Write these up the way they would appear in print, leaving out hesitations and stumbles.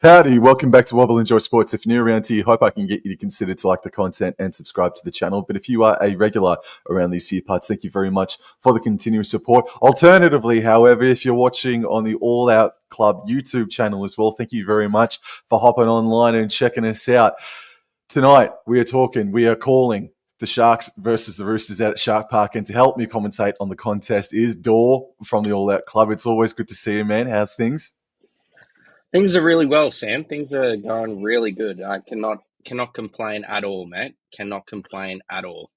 Howdy, welcome back to Wobble Enjoy Sports. If you're new around here, hope I can get you to consider to like the content and subscribe to the channel. But if you are a regular around these here parts, thank you very much for the continuous support. Alternatively, however, if you're watching on the All Out Club YouTube channel as well, thank you very much for hopping online and checking us out. Tonight, we are calling the Sharks versus the Roosters out at Shark Park. And to help me commentate on the contest is Dor from the All Out Club. It's always good to see you, man. How's things? Things are really well, Sam. Things are going really good. I cannot complain at all, mate. Cannot complain at all.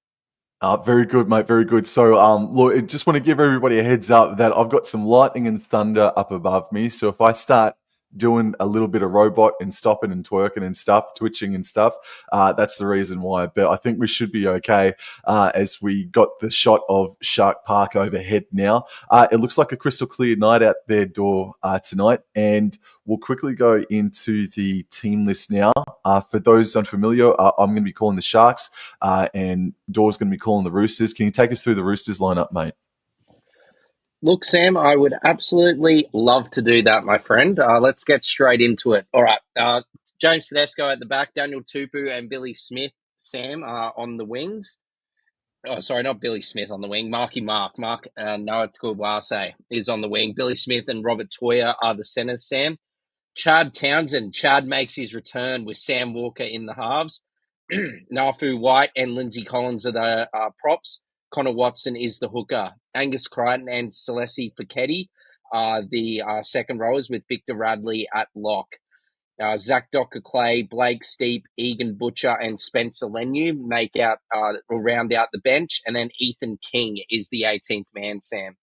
Very good, mate. Very good. So, look, I just want to give everybody a heads up that I've got some lightning and thunder up above me. So if I start doing a little bit of robot and stopping and twerking and stuff, twitching and stuff, that's the reason why. But I think we should be okay as we got the shot of Shark Park overhead now. It looks like a crystal clear night out there, Dor, tonight. And we'll quickly go into the team list now. For those unfamiliar, I'm going to be calling the Sharks and Dor's going to be calling the Roosters. Can you take us through the Roosters lineup, mate? Look, Sam, I would absolutely love to do that, my friend. Let's get straight into it. All right. James Tedesco at the back, Daniel Tupu and Billy Smith, Sam, on the wings. Oh, sorry, not Billy Smith on the wing. Mark Noah Tukuwase is on the wing. Billy Smith and Robert Toya are the centers, Sam. Chad Townsend. Chad makes his return with Sam Walker in the halves. Nafu White and Lindsay Collins are the props. Connor Watson is the hooker. Angus Crichton and Celeste Fiketti are the second rowers with Victor Radley at lock. Zach Docker-Clay, Blake Steep, Egan Butcher, and Spencer Lenu round out the bench. And then Ethan King is the 18th man, Sam.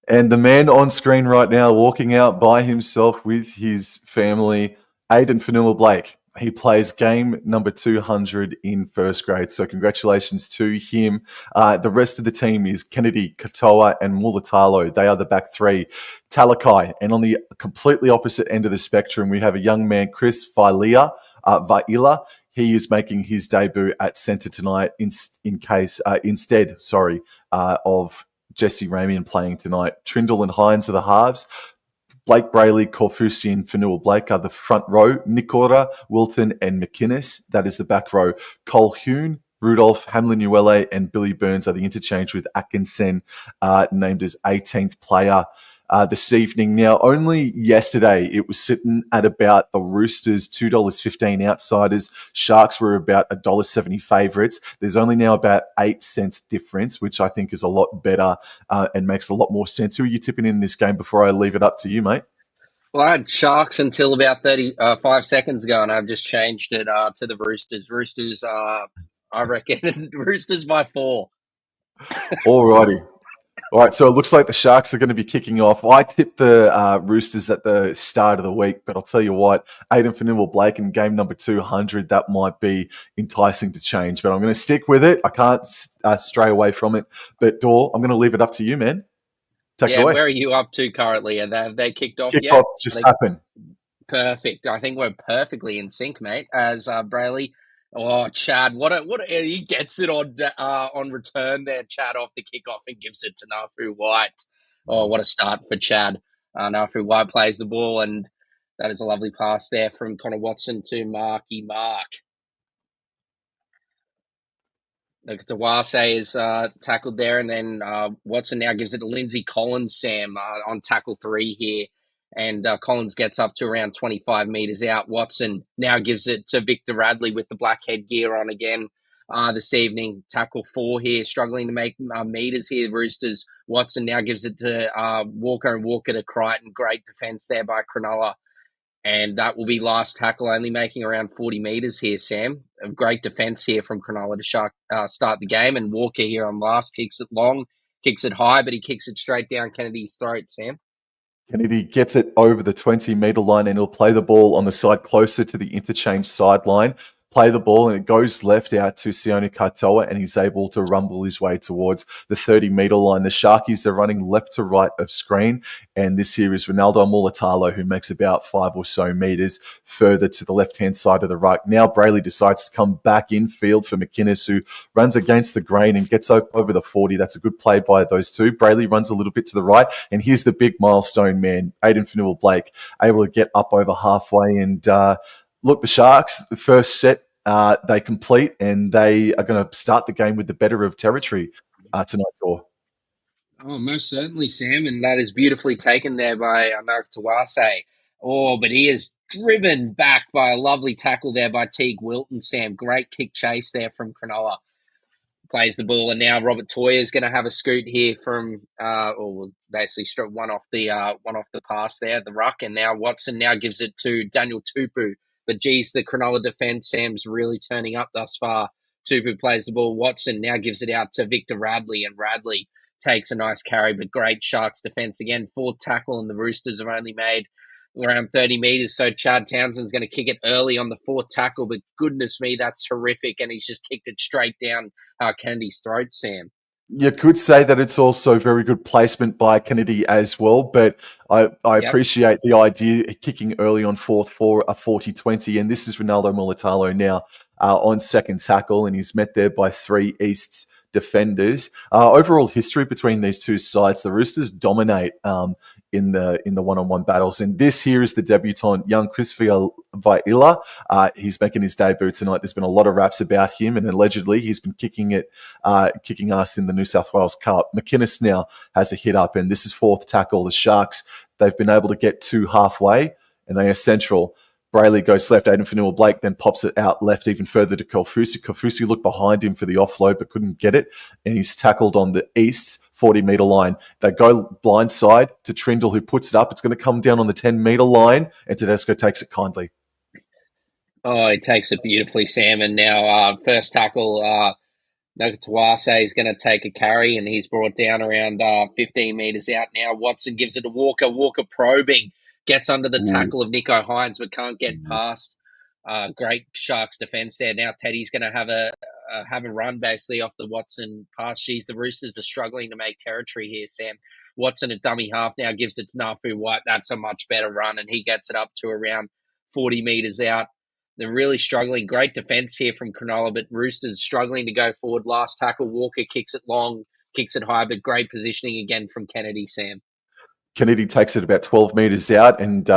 And the man on screen right now, walking out by himself with his family, Aiden Fanua-Blake. He plays game number 200 in first grade. So congratulations to him. The rest of the team is Kennedy, Katoa, and Mulatalo. They are the back three. Talakai. And on the completely opposite end of the spectrum, we have a young man, Chris Vaila. He is making his debut at centre tonight instead of Jesse Ramian playing tonight. Trindle and Hines are the halves. Blake Brayley, Corfusi, and Fanua-Blake are the front row. Nikora, Wilton, and McInnes, that is the back row. Colquhoun, Rudolph, Hamlin-Uele, and Billy Burns are the interchange with Atkinson, named as 18th player this evening. Now, only yesterday it was sitting at about the Roosters $2.15 outsiders. Sharks were about $1.70 favourites. There's only now about 8 cents difference, which I think is a lot better and makes a lot more sense. Who are you tipping in this game before I leave it up to you, mate? Well, I had Sharks until about 35 seconds ago, and I've just changed it to the Roosters. Roosters, I reckon, Roosters by 4. All righty. All right, so it looks like the Sharks are going to be kicking off. I tipped the Roosters at the start of the week, but I'll tell you what, Aiden Fanua-Blake in game number 200, that might be enticing to change, but I'm going to stick with it. I can't stray away from it. But Dor, I'm going to leave it up to you, man. Take it away. Where are you up to currently? Have they kicked off yet? Kick-off just happened. Perfect. I think we're perfectly in sync, mate, as Brayley. Oh, Chad! He gets it on return there. Chad off the kickoff and gives it to Nafu White. Oh, what a start for Chad! Nafu White plays the ball, and that is a lovely pass there from Connor Watson to Marky Mark. Look, Tukuwase is tackled there, and then Watson now gives it to Lindsay Collins, Sam, on tackle 3 here. And Collins gets up to around 25 metres out. Watson now gives it to Victor Radley with the black headgear on again this evening. Tackle 4 here, struggling to make metres here, Roosters. Watson now gives it to Walker, and Walker to Crichton. Great defence there by Cronulla. And that will be last tackle, only making around 40 metres here, Sam. A great defence here from Cronulla to start the game. And Walker here on last, kicks it long, kicks it high, but he kicks it straight down Kennedy's throat, Sam. Kennedy gets it over the 20-metre line, and he'll play the ball on the side closer to the interchange sideline. play the ball, and it goes left out to Sione Katoa, and he's able to rumble his way towards the 30-metre line. The Sharkies, they're running left to right of screen, and this here is Ronaldo Mulatalo, who makes about 5 or so metres further to the left-hand side of the ruck. Now Brayley decides to come back in field for McInnes, who runs against the grain and gets over the 40. That's a good play by those two. Brayley runs a little bit to the right, and here's the big milestone man, Aiden Fanua-Blake, able to get up over halfway. And look, the Sharks, the first set, they complete, and they are going to start the game with the better of territory tonight, Dor. Oh, most certainly, Sam, and that is beautifully taken there by Tawase. Oh, but he is driven back by a lovely tackle there by Teague Wilton, Sam. Great kick chase there from Cronulla. Plays the ball, and now Robert Toya is going to have a scoot here from, basically struck one off the pass there, the ruck, and now Watson now gives it to Daniel Tupu. But geez, the Cronulla defence, Sam's really turning up thus far. Tupu plays the ball. Watson now gives it out to Victor Radley, and Radley takes a nice carry, but great Sharks defence again. 4th tackle, and the Roosters have only made around 30 metres, so Chad Townsend's going to kick it early on the 4th tackle, but goodness me, that's horrific, and he's just kicked it straight down Kennedy's throat, Sam. You could say that it's also very good placement by Kennedy as well, but I appreciate the idea of kicking early on 4th for a 40-20, and this is Ronaldo Mulatalo now on 2nd tackle, and he's met there by 3 East's defenders. Overall history between these two sides, the Roosters dominate in the one-on-one battles, and this here is the debutant, young Chris Vaila. He's making his debut tonight. There's been a lot of raps about him, and allegedly he's been kicking us in the New South Wales Cup. McInnes now has a hit up, and this is 4th tackle. The Sharks, they've been able to get to halfway, and they are central. Brayley goes left, Aiden Fanua-Blake then pops it out left even further to Kofusi. Kofusi looked behind him for the offload but couldn't get it, and he's tackled on the East 40-metre line. They go blindside to Trindle, who puts it up. It's going to come down on the 10-metre line, and Tedesco takes it kindly. Oh, he takes it beautifully, Sam, and now first tackle, Nakatawase is going to take a carry, and he's brought down around 15 metres out now. Watson gives it to Walker. Walker probing. Gets under the tackle of Nico Hines, but can't get past. Great Sharks defence there. Now Teddy's going to have a run basically off the Watson pass. Geez, the Roosters are struggling to make territory here, Sam. Watson at dummy half now gives it to Nafu White. That's a much better run, and he gets it up to around 40 metres out. They're really struggling. Great defence here from Cronulla, but Roosters struggling to go forward. Last tackle, Walker kicks it long, kicks it high, but great positioning again from Kennedy, Sam. Kennedy takes it about 12 metres out and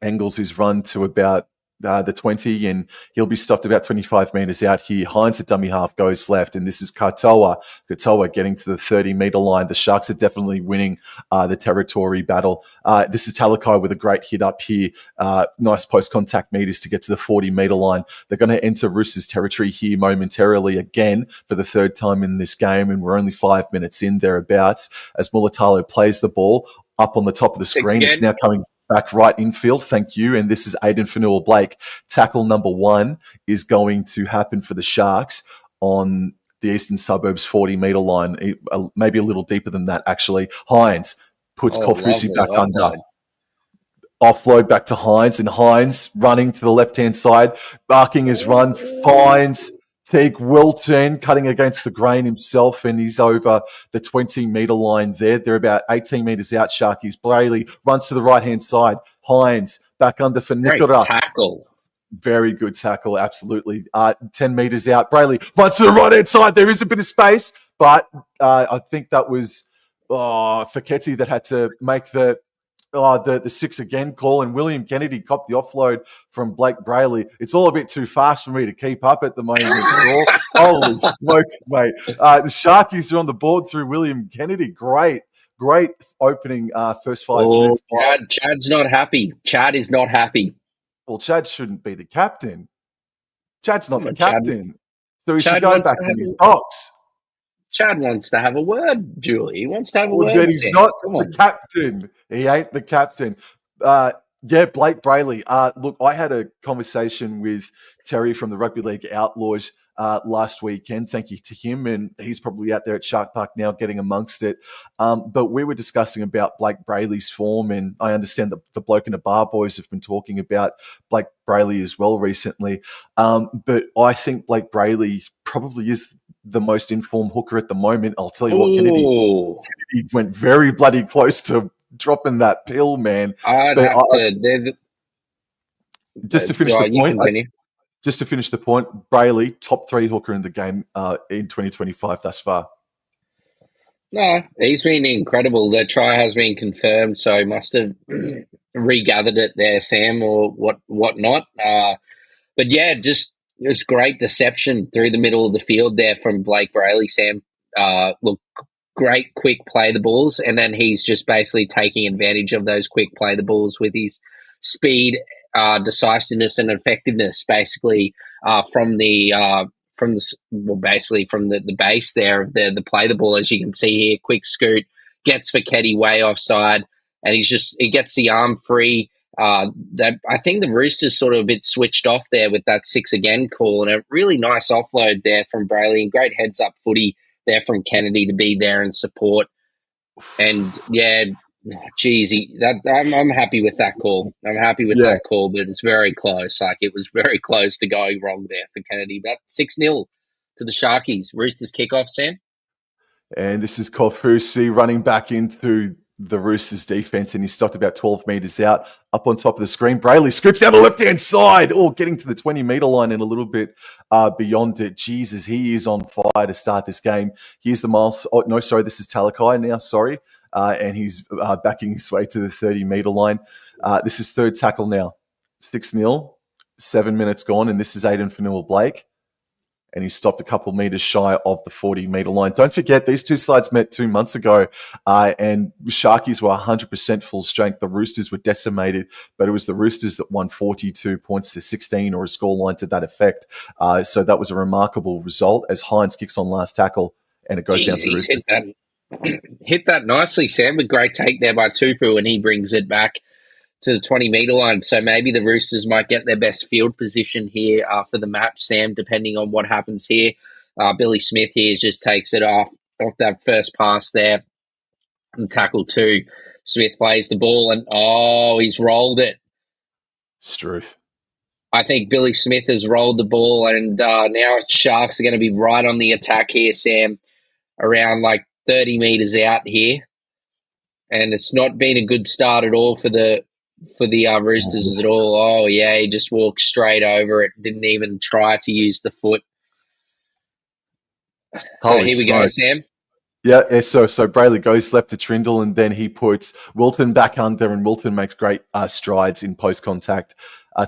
angles his run to about the 20, and he'll be stopped about 25 metres out here. Hines at dummy half goes left, and this is Katoa. Katoa getting to the 30-metre line. The Sharks are definitely winning the territory battle. This is Talakai with a great hit up here. Nice post-contact meters to get to the 40-metre line. They're going to enter Roosters territory here momentarily again for the 3rd time in this game, and we're only 5 minutes in thereabouts as Mulatalo plays the ball up on the top of the screen. It's now coming back right infield. Thank you. And this is Aiden Fanua-Blake. Tackle number 1 is going to happen for the Sharks on the eastern suburbs 40-metre line, maybe a little deeper than that, actually. Hines puts Kofusi back under. Offload back to Hines, and Hines running to the left-hand side, barking his run, finds Teague Wilton cutting against the grain himself, and he's over the 20-metre line there. They're about 18 metres out, Sharkies. Brayley runs to the right-hand side. Hines back under for Nikora. Great tackle. Very good tackle, absolutely. 10 metres out. Brayley runs to the right-hand side. There is a bit of space, but I think that was Fekete that had to make the 6 again call, and William Kennedy copped the offload from Blake Brayley. It's all a bit too fast for me to keep up at the moment. Holy smokes, mate. The Sharkies are on the board through William Kennedy. Great opening first 5 minutes. Chad's not happy. Chad is not happy. Well, Chad shouldn't be the captain. Chad's not the captain. So he should go back in his box. Chad wants to have a word, Julie. He wants to have a word. But he's not the captain. He ain't the captain. Blake Brayley. Look, I had a conversation with Terry from the Rugby League Outlaws last weekend. Thank you to him, and he's probably out there at Shark Park now getting amongst it. But we were discussing about Blake Brayley's form, and I understand that the Bloke in the Bar boys have been talking about Blake Brayley as well recently. But I think Blake Brayley probably is the most informed hooker at the moment. I'll tell you what, Kennedy went very bloody close to dropping that pill, man. Just to finish the point, just to finish the point, Brayley, top 3 hooker in the game in 2025 thus far. No, he's been incredible. The try has been confirmed, so he must have regathered it there, Sam, or whatnot. But yeah, just it was great deception through the middle of the field there from Blake Brayley, Sam. Look, great quick play the balls, and then he's just basically taking advantage of those quick play the balls with his speed, decisiveness, and effectiveness, basically from the base there of the play the ball, as you can see here. Quick scoot, gets Fiketti way offside, and he gets the arm free. I think the Roosters sort of a bit switched off there with that 6 again call, and a really nice offload there from Brayley, and great heads up footy there from Kennedy to be there and support. And yeah, geez, I'm happy with that call. I'm happy with that call, but it's very close. Like, it was very close to going wrong there for Kennedy. But 6-0 to the Sharkies. Roosters kickoff, Sam. And this is Kofusi running back into the Roosters defense, and he stopped about 12 metres out, up on top of the screen. Brayley scoots down the left-hand side, getting to the 20-metre line and a little bit beyond it. Jesus, he is on fire to start this game. Here's the miles. Oh, no, sorry, this is Talakai now, sorry. And he's backing his way to the 30-metre line. This is third tackle now. 6-0, 7 minutes gone, and this is Aiden Fanua-Blake. And he stopped a couple metres shy of the 40-metre line. Don't forget, these two sides met 2 months ago, and Sharkies were 100% full strength. The Roosters were decimated, but it was the Roosters that won 42 points to 16, or a scoreline to that effect. So that was a remarkable result as Hines kicks on last tackle, and it goes down to the Roosters. Hit that nicely, Sam. A great take there by Tupu, and he brings it back to the 20-metre line. So maybe the Roosters might get their best field position here for the match, Sam, depending on what happens here. Billy Smith here just takes it off that first pass there and tackle 2. Smith plays the ball, and he's rolled it. Struth. I think Billy Smith has rolled the ball, and now Sharks are going to be right on the attack here, Sam, around like 30 metres out here. And it's not been a good start at all for the Roosters at all. Oh, yeah, he just walked straight over it. Didn't even try to use the foot. So here we go, Sam. Yeah, so Brayley goes left to Trindle, and then he puts Wilton back under, and Wilton makes great strides in post-contact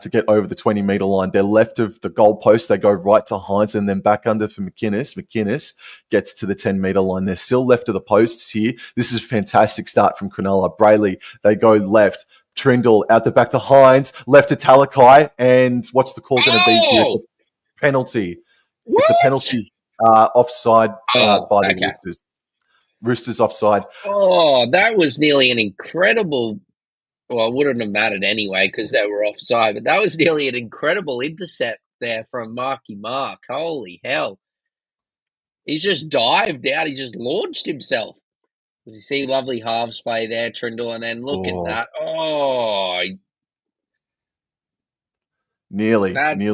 to get over the 20-metre line. They're left of the goal post. They go right to Hines and then back under for McInnes. McInnes gets to the 10-metre line. They're still left of the posts here. This is a fantastic start from Cronulla. Brayley, they go left. Trindle out the back to Hines, left to Talakai, and what's the call going to be here? It's a penalty. What? It's a penalty offside by the okay. Roosters. Roosters offside. That was nearly an incredible... Well, it wouldn't have mattered anyway because they were offside, but that was nearly an incredible intercept there from Marky Mark. Holy hell. He's just dived out. He just launched himself. You see lovely halves play there, Trindle, and then look at that. Nearly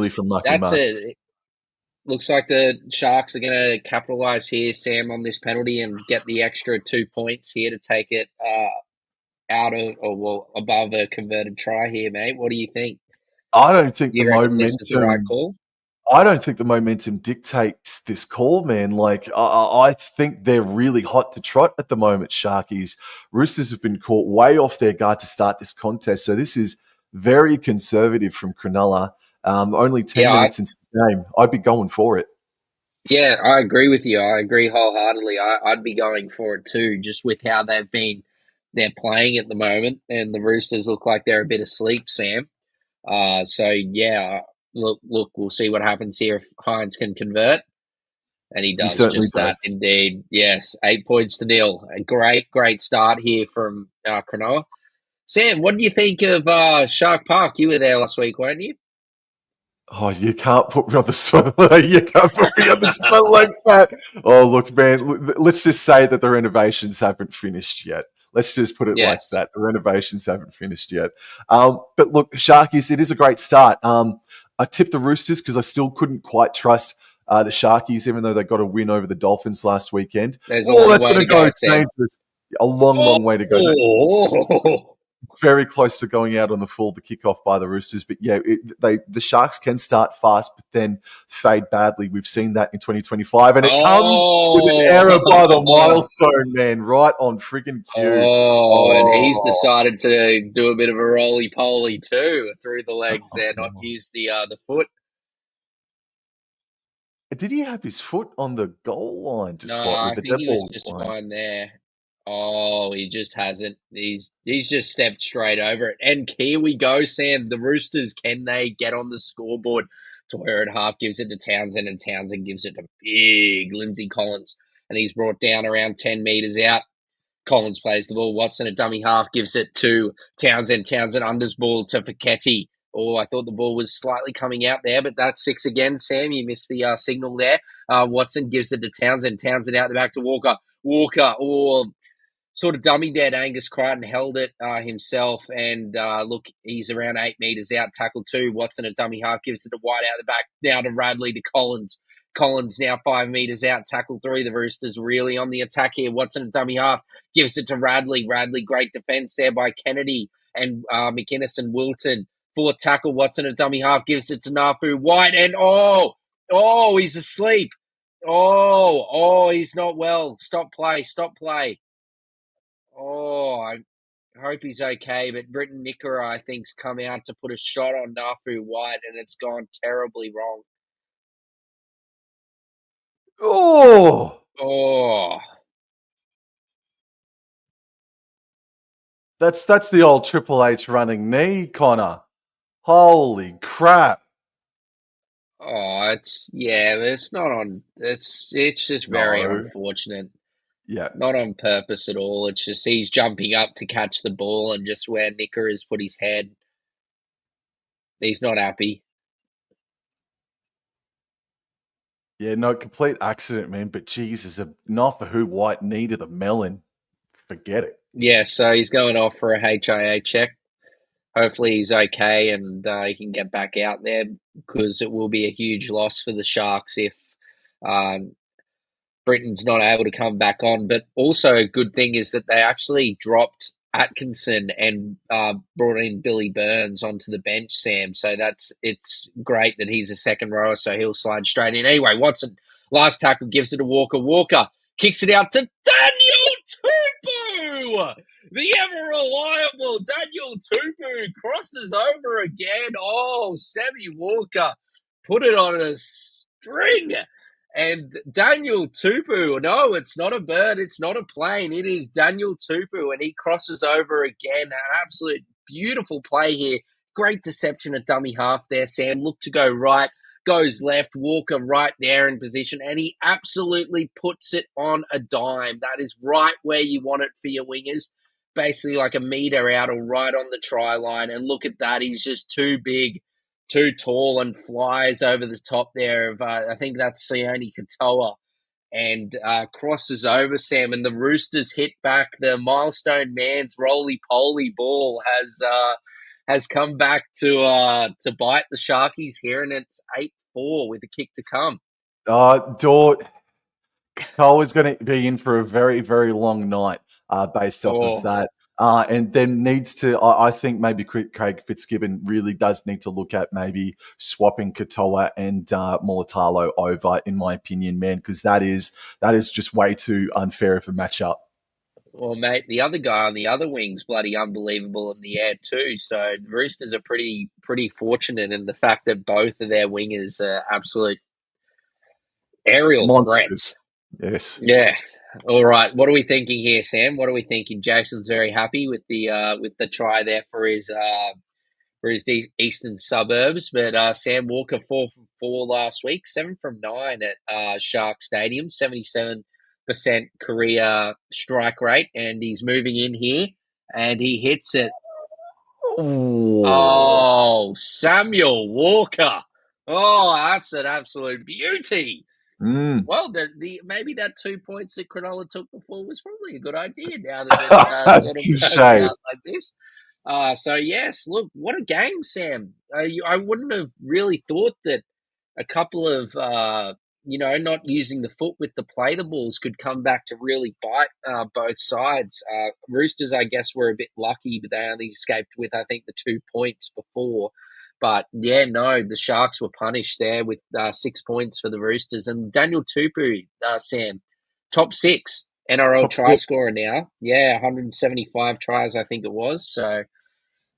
from Marky Mark. Looks like the Sharks are going to capitalise here, Sam, on this penalty and get the extra 2 points here to take it above a converted try here, mate. What do you think? I don't think the momentum. This is the right call? I don't think the momentum dictates this call, man. Like, I think they're really hot to trot at the moment, Sharkies. Roosters have been caught way off their guard to start this contest, so this is very conservative from Cronulla. Only 10 minutes into the game. I'd be going for it. Yeah, I agree with you. I agree wholeheartedly. I'd be going for it too, just with how they're playing at the moment, and the Roosters look like they're a bit asleep, Sam. So yeah, look, we'll see what happens here if Hines can convert, and he does that indeed. Yes, 8 points to 0. A great start here from Cronulla. Sam, what do you think of Shark Park? You were there last week, weren't you? Oh, you can't put me on the spot. You can't put me on the spot like that. Oh, look, man. Let's just say that the renovations haven't finished yet. Let's just put it like Yes. that. The renovations haven't finished yet. But look, Sharkies, it is a great start. I tipped the Roosters because I still couldn't quite trust the Sharkies, even though they got a win over the Dolphins last weekend. There's a Oh, long that's way going to to go go, Sam. dangerous. A long, long way to go. Oh, Very close to going out on the full, the kickoff by the Roosters. But yeah, the Sharks can start fast, but then fade badly. We've seen that in 2025, and it comes with an error by the milestone man, right on friggin' cue. and he's Oh, decided to do a bit of a roly poly too through the legs there, not use the foot. did he have his foot on the goal line, just No, quietly, I the think dead he was ball just line? fine there. Oh, he just hasn't. He's just stepped straight over it. And here we go, Sam. The Roosters, can they get on the scoreboard? Toyer at half gives it to Townsend, and Townsend gives it to big Lindsay Collins. And he's brought down around 10 metres out. Collins plays the ball. Watson, a dummy half, gives it to Townsend. Townsend unders ball to Fiketti. Oh, I thought the ball was slightly coming out there, but that's six again, Sam. You missed the signal there. Watson gives it to Townsend. Townsend out the back to Walker. Walker, sort of dummy dead. Angus Crichton held it himself, and look, he's around 8 metres out. Tackle two. Watson, a dummy half, gives it to White out the back. Now to Radley to Collins. Collins now 5 metres out. Tackle three. The Roosters really on the attack here. Watson, a dummy half, gives it to Radley. Radley, great defence there by Kennedy and McInnes and Wilton. Fourth tackle. Watson, a dummy half, gives it to Nafu. White, and he's asleep. He's not well. Stop play. I hope he's okay. But Britton Nickera, I think, has come out to put a shot on Nafu White, and it's gone terribly wrong. Oh, Oh, that's the old Triple H running knee, Connor. Holy crap. but it's not on. It's just very No. unfortunate. Yeah. Not on purpose at all. It's just he's jumping up to catch the ball, and just where Nicker has put his head, he's not happy. Yeah, no, complete accident, man. But Jesus, not for who White needed a melon. Forget it. Yeah, so he's going off for a HIA check. Hopefully he's okay and he can get back out there, because it will be a huge loss for the Sharks if uh, Britain's not able to come back on. But also a good thing is that they actually dropped Atkinson and brought in Billy Burns onto the bench, Sam. So it's great that he's a second rower, so he'll slide straight in. Anyway, Watson, last tackle, gives it to Walker. Walker kicks it out to Daniel Tupu! The ever reliable Daniel Tupu crosses over again. Oh, Sammy Walker put it on a string. And Daniel Tupu, no, it's not a bird, it's not a plane, it is Daniel Tupu, and he crosses over again. An absolute beautiful play here. Great deception at dummy half there, Sam. Looked to go right, goes left, Walker right there in position, and he absolutely puts it on a dime. That is right where you want it for your wingers. Basically like a metre out or right on the try line. And look at that, he's just too big, too tall, and flies over the top there of I think that's Sione Katoa, and crosses over, Sam, and the Roosters hit back. The milestone man's roly poly ball has come back to bite the Sharkies here, and it's 8-4 with a kick to come. Dor Cole is going to be in for a very, very long night based off of that. And then needs to, I think maybe Craig Fitzgibbon really does need to look at maybe swapping Katoa and Mulatalo over, in my opinion, man, because that is just way too unfair of a matchup. Well, mate, the other guy on the other wing's bloody unbelievable in the air too. So the Roosters are pretty fortunate in the fact that both of their wingers are absolute aerial Monsters. threats. Yes. Yes. All right. What are we thinking here, Sam? What are we thinking? Jason's very happy with the try there for his eastern suburbs. But Sam Walker 4 from 4 last week, 7 from 9 at Shark Stadium, 77% career strike rate, and he's moving in here and he hits it. Ooh. Oh, Samuel Walker. Oh, that's an absolute beauty. Mm. Well, maybe that 2 points that Cronulla took before was probably a good idea now that it's sort of worked Touche. out like this. So yes, look, what a game, Sam. I wouldn't have really thought that a couple of not using the foot with the play the balls could come back to really bite both sides. Roosters, I guess, were a bit lucky, but they only escaped with I think the 2 points before. But yeah, no, the Sharks were punished there with 6 points for the Roosters and Daniel Tupu, Sam, top six NRL Top try six. scorer now. Yeah, 175 tries, I think it was. So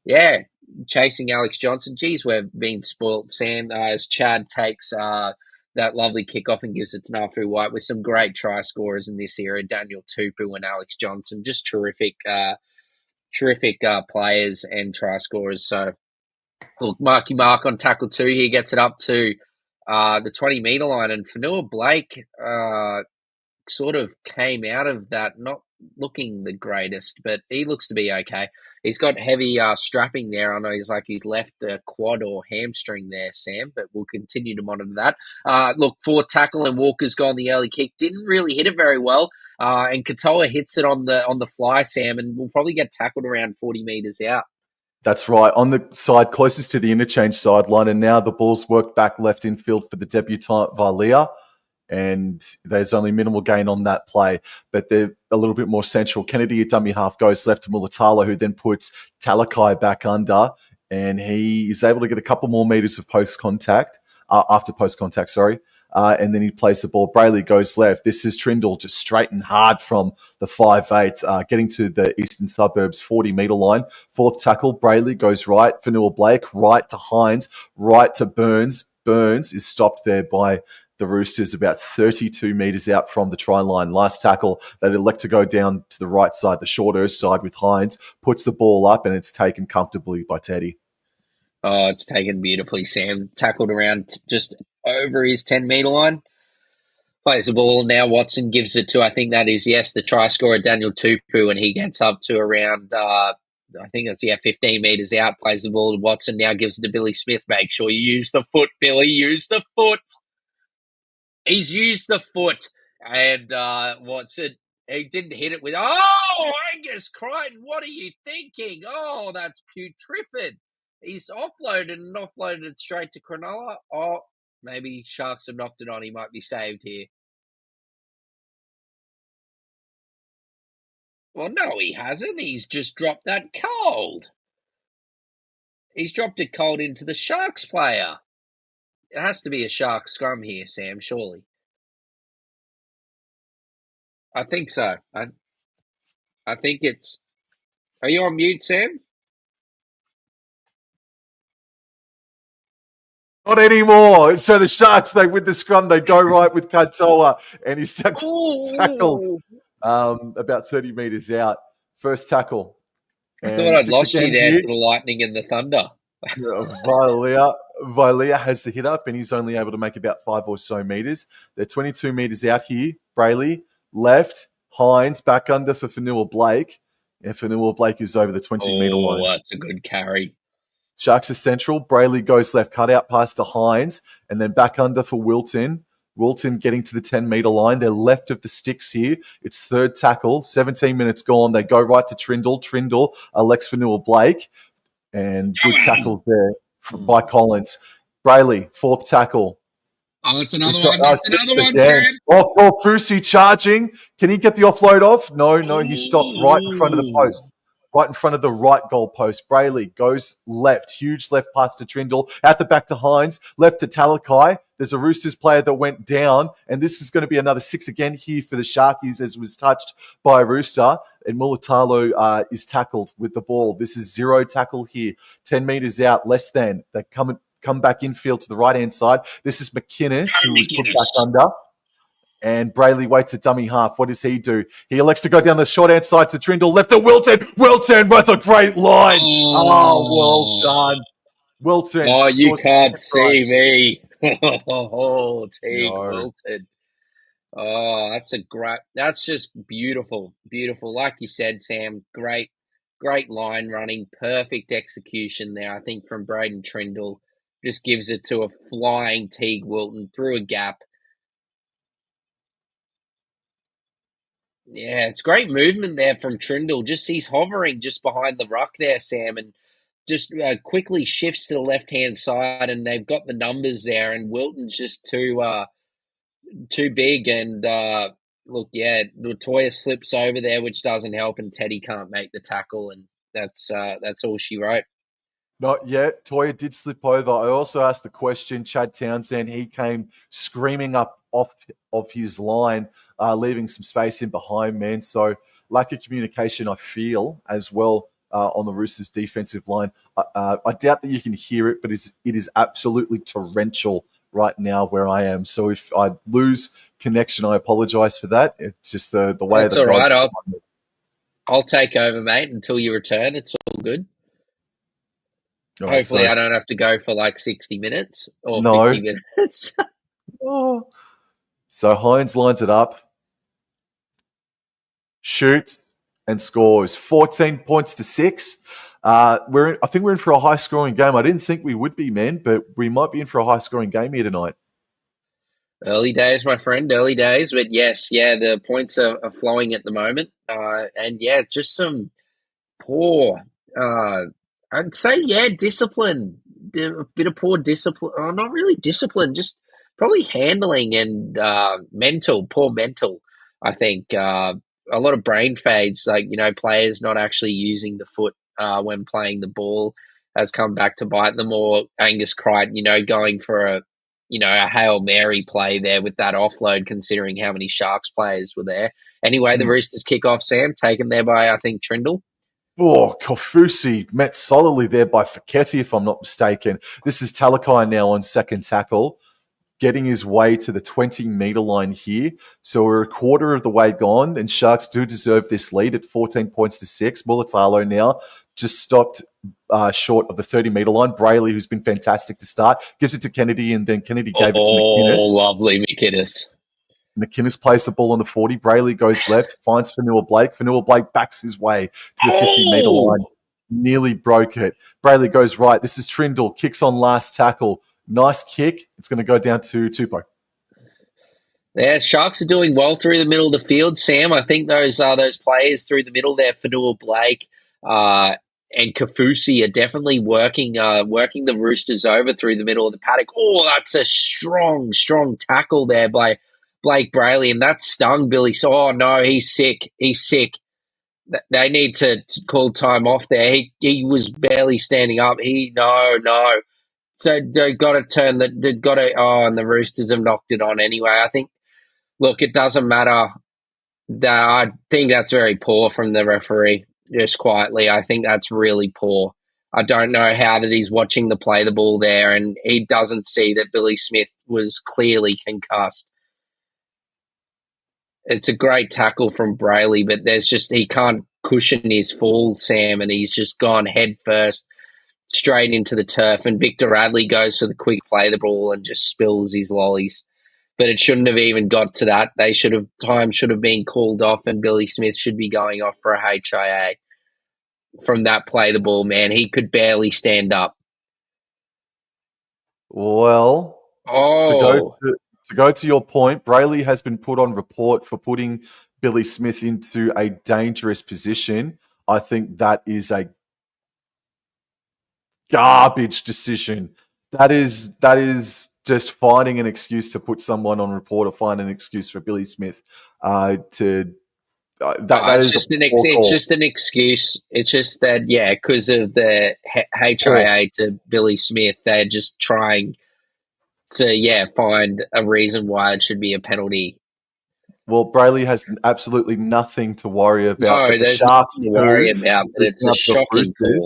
yeah, chasing Alex Johnson. Geez, we're being spoilt, Sam, as Chad takes that lovely kickoff and gives it to Nafu White with some great try scorers in this era, Daniel Tupu and Alex Johnson. Just terrific players and try scorers. So, look, Marky Mark on tackle two. He gets it up to the 20-metre line. And Fanua Blake sort of came out of that not looking the greatest, but he looks to be okay. He's got heavy strapping there. I know he's left quad or hamstring there, Sam, but we'll continue to monitor that. Look, fourth tackle and Walker's gone the early kick. Didn't really hit it very well. And Katoa hits it on the fly, Sam, and will probably get tackled around 40 metres out. That's right. On the side closest to the interchange sideline, and now the ball's worked back left infield for the debutant Valia, and there's only minimal gain on that play, but they're a little bit more central. Kennedy at dummy half goes left to Mulatalo, who then puts Talakai back under, and he is able to get a couple more meters of after post contact, sorry. And then he plays the ball. Brayley goes left. This is Trindle just straight and hard from the 5'8", getting to the eastern suburbs 40-metre line. Fourth tackle, Brayley goes right. Fanua Blake, right to Hines, right to Burns. Burns is stopped there by the Roosters about 32 metres out from the try line. Last tackle, they'd elect to go down to the right side, the shorter side with Hines, puts the ball up, and it's taken comfortably by Teddy. Oh, it's taken beautifully, Sam. Tackled around just over his 10-metre line. Plays the ball. Now Watson gives it to, I think that is, yes, the try scorer, Daniel Tupu, and he gets up to around, I think that's, 15 metres out. Plays the ball to Watson. Now gives it to Billy Smith. Make sure you use the foot, Billy. Use the foot. He's used the foot. And Watson, he didn't hit it with, oh, Angus Crichton, what are you thinking? Oh, that's putrid. He's offloaded it straight to Cronulla. Oh, maybe Sharks have knocked it on. He might be saved here. Well, no, he hasn't. He's just dropped that cold. He's dropped it cold into the Sharks player. It has to be a Sharks scrum here, Sam, surely. I think so. I think it's... Are you on mute, Sam? Not anymore. So the Sharks, they win the scrum. They go right with Katoa, and he's tackled about 30 metres out. First tackle. I thought And I'd six lost you again there here. to the Lightning and the Thunder. Valia has the hit up, and he's only able to make about 5 or so metres. They're 22 metres out here. Brayley, left. Hines, back under for Fanua Blake. And Fanua Blake is over the 20-metre line. Oh, that's a good carry. Sharks are central. Brayley goes left, cut out pass to Hines, and then back under for Wilton. Wilton getting to the 10-metre line. They're left of the sticks here. It's third tackle. 17 minutes gone. They go right to Trindle. Trindle, Alex Fanua Blake. And good tackles there by Collins. Brayley, fourth tackle. Oh, it's another one. That's another one, Sam. Sam. Oh, Paul Fusi charging. Can he get the offload off? No, he stopped right in front of the post. Right in front of the right goal post. Brayley goes left. Huge left pass to Trindle. Out the back to Hines. Left to Talakai. There's a Roosters player that went down. And this is going to be another 6 again here for the Sharkies as was touched by a Rooster. And Mulatalo is tackled with the ball. This is 0 tackle here. 10 metres out, less than. They come back infield to the right-hand side. This is McInnes, who was put back under. And Brayley waits at dummy half. What does he do? He elects to go down the short-hand side to Trindle. Left to Wilton. Wilton, that's a great line. Oh, well done. Wilton. Oh, you can't see me. Oh, Teague No. Wilton. Oh, that's just beautiful. Beautiful. Like you said, Sam, great line running. Perfect execution there, I think, from Braden Trindle. just gives it to a flying Teague Wilton through a gap. Yeah, it's great movement there from Trindle. Just he's hovering just behind the ruck there, Sam, and just quickly shifts to the left-hand side, and they've got the numbers there, and Wilton's just too big, and look, yeah, Latoya slips over there, which doesn't help, and Teddy can't make the tackle, and that's all she wrote. Not yet. Toya did slip over. I also asked the question. Chad Townsend, he came screaming up off of his line, leaving some space in behind, man. So lack of communication, I feel, as well on the Roosters' defensive line. I doubt that you can hear it, but it is absolutely torrential right now where I am. So if I lose connection, I apologize for that. It's just the way That's that all right. God's I'll take over, mate, until you return. It's all good. All right, Hopefully, so I don't have to go for like 60 minutes or no. 50 minutes. Oh. So Hines lines it up, shoots, and scores 14 points to 6. I think we're in for a high-scoring game. I didn't think we would be, man, but we might be in for a high-scoring game here tonight. Early days, my friend, early days. But yes, yeah, the points are flowing at the moment. And yeah, just some poor, I'd say, yeah, discipline. A bit of poor discipline. Oh, not really discipline, just probably handling and poor mental. I think a lot of brain fades, like, players not actually using the foot when playing the ball has come back to bite them, or Angus Crichton, going for a Hail Mary play there with that offload, considering how many Sharks players were there. Anyway, the Roosters kick off, Sam, taken there by, I think, Trindle. Oh, Kofusi met solidly there by Fiketti, if I'm not mistaken. This is Talakai now on second tackle, getting his way to the 20-metre line here. So we're a quarter of the way gone, and Sharks do deserve this lead at 14 points to 6. Mulatalo now just stopped short of the 30-metre line. Brayley, who's been fantastic to start, gives it to Kennedy, and then Kennedy gave it to McInnes. Oh, lovely McInnes. McInnes plays the ball on the 40. Brayley goes left, finds Fanua Blake. Fanua Blake backs his way to the 50-metre line. Nearly broke it. Brayley goes right. This is Trindle. Kicks on last tackle. Nice kick. It's going to go down to Tupou. Yeah, Sharks are doing well through the middle of the field, Sam. I think those players through the middle there, Fanua Blake and Kafusi, are definitely working the Roosters over through the middle of the paddock. Oh, that's a strong tackle there by Blake Brayley, and that stung Billy. So, oh no, he's sick. They need to call time off there. He was barely standing up. No. So they've got to turn and the Roosters have knocked it on anyway. I think, look, it doesn't matter. I think that's very poor from the referee, just quietly. I think that's really poor. I don't know how that he's watching the ball there, and he doesn't see that Billy Smith was clearly concussed. It's a great tackle from Brayley, but he can't cushion his fall, Sam, and he's just gone head first straight into the turf, and Victor Radley goes for the quick play the ball and just spills his lollies. But it shouldn't have even got to that. Time should have been called off, and Billy Smith should be going off for a HIA from that play the ball, man. He could barely stand up. Well, to go to your point, Brayley has been put on report for putting Billy Smith into a dangerous position. I think that is a garbage decision. That is just finding an excuse to put someone on report, or find an excuse for Billy Smith it's just an excuse. It's just that, yeah, because of the HIA to Billy Smith, they're just trying to, find a reason why it should be a penalty. Well, Brayley has absolutely nothing to worry about. No, but the there's Sharks nothing to worry about, but it's a shocking call.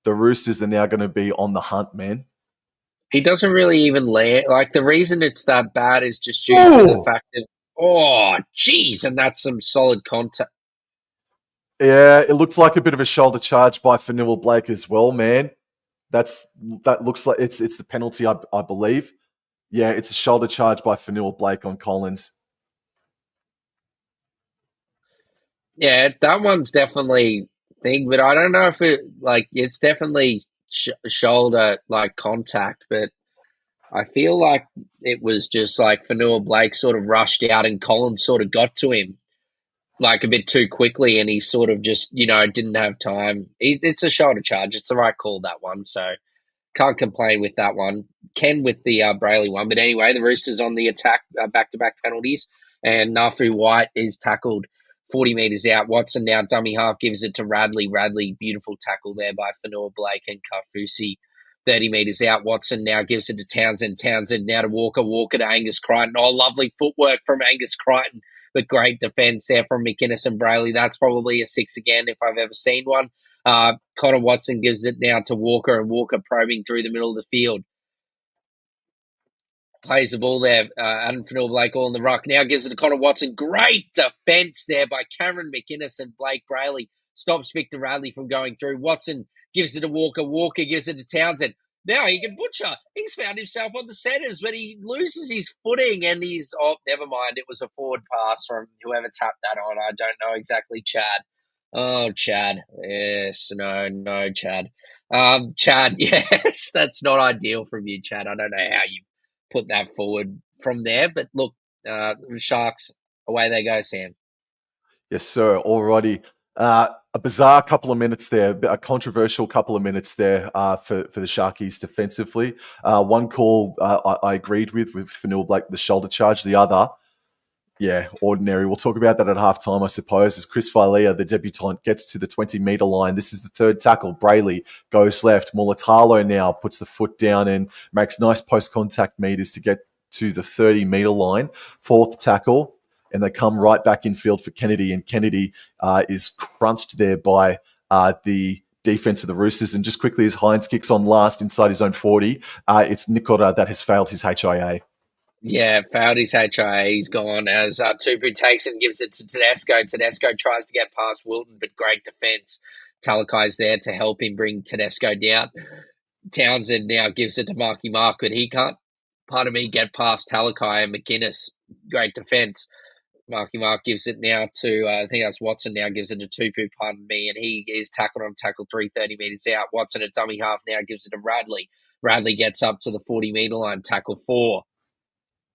The Roosters are now going to be on the hunt, man. He doesn't really even land. Like, the reason it's that bad is just due to the fact that, and that's some solid contact. Yeah, it looks like a bit of a shoulder charge by Fanua Blake as well, man. That looks like it's the penalty, I believe. Yeah, it's a shoulder charge by Fanua Blake on Collins. Yeah, that one's definitely thing, but I don't know if it's definitely shoulder like contact, but I feel like it was just like Fanua Blake sort of rushed out and Collins sort of got to him like a bit too quickly, and he sort of just didn't have time. It's a shoulder charge. It's the right call, that one. So can't complain with that one. Ken with the Brayley one. But anyway, the Roosters on the attack, back-to-back penalties. And Nafu White is tackled 40 metres out. Watson now dummy half gives it to Radley. Radley, beautiful tackle there by Fanua Blake and Kafusi. 30 metres out. Watson now gives it to Townsend. Townsend now to Walker. Walker to Angus Crichton. Oh, lovely footwork from Angus Crichton. But great defence there from McInnes and Brayley. That's probably a 6 again if I've ever seen one. Connor Watson gives it now to Walker, and Walker probing through the middle of the field. Plays the ball there. Adam Fanua-Blake all in the ruck. Now gives it to Connor Watson. Great defence there by Cameron McInnes and Blake Brayley. Stops Victor Radley from going through. Watson gives it to Walker. Walker gives it to Townsend. Now he can butcher. He's found himself on the centres, but he loses his footing and he's... Oh, never mind. It was a forward pass from whoever tapped that on. I don't know exactly, Chad. Oh, Chad. Yes, no, Chad. Chad, yes, that's not ideal from you, Chad. I don't know how you put that forward from there, but look, Sharks, away they go, Sam. Yes, sir. Alrighty. A bizarre couple of minutes there, a controversial couple of minutes there for the Sharkies defensively. One call I agreed with Fanua Blake, the shoulder charge. The other, yeah, ordinary. We'll talk about that at halftime, I suppose, as Chris Vailea, the debutant, gets to the 20-metre line. This is the third tackle. Brayley goes left. Mulatalo now puts the foot down and makes nice post-contact meters to get to the 30-metre line. Fourth tackle, and they come right back in field for Kennedy, and Kennedy is crunched there by the defense of the Roosters. And just quickly, as Hines kicks on last inside his own 40, it's Nikora that has failed his HIA. Yeah, failed his HIA. He's gone as Tupu takes it and gives it to Tedesco. Tedesco tries to get past Wilton, but great defence. Talakai's there to help him bring Tedesco down. Townsend now gives it to Marky Mark, but he can't, get past Talakai and McInnes. Great defence. Marky Mark gives it now to, I think that's Watson now gives it to Tupu, and he is tackled on tackle 30 metres out. Watson at dummy half now gives it to Radley. Radley gets up to the 40-metre line, tackle 4.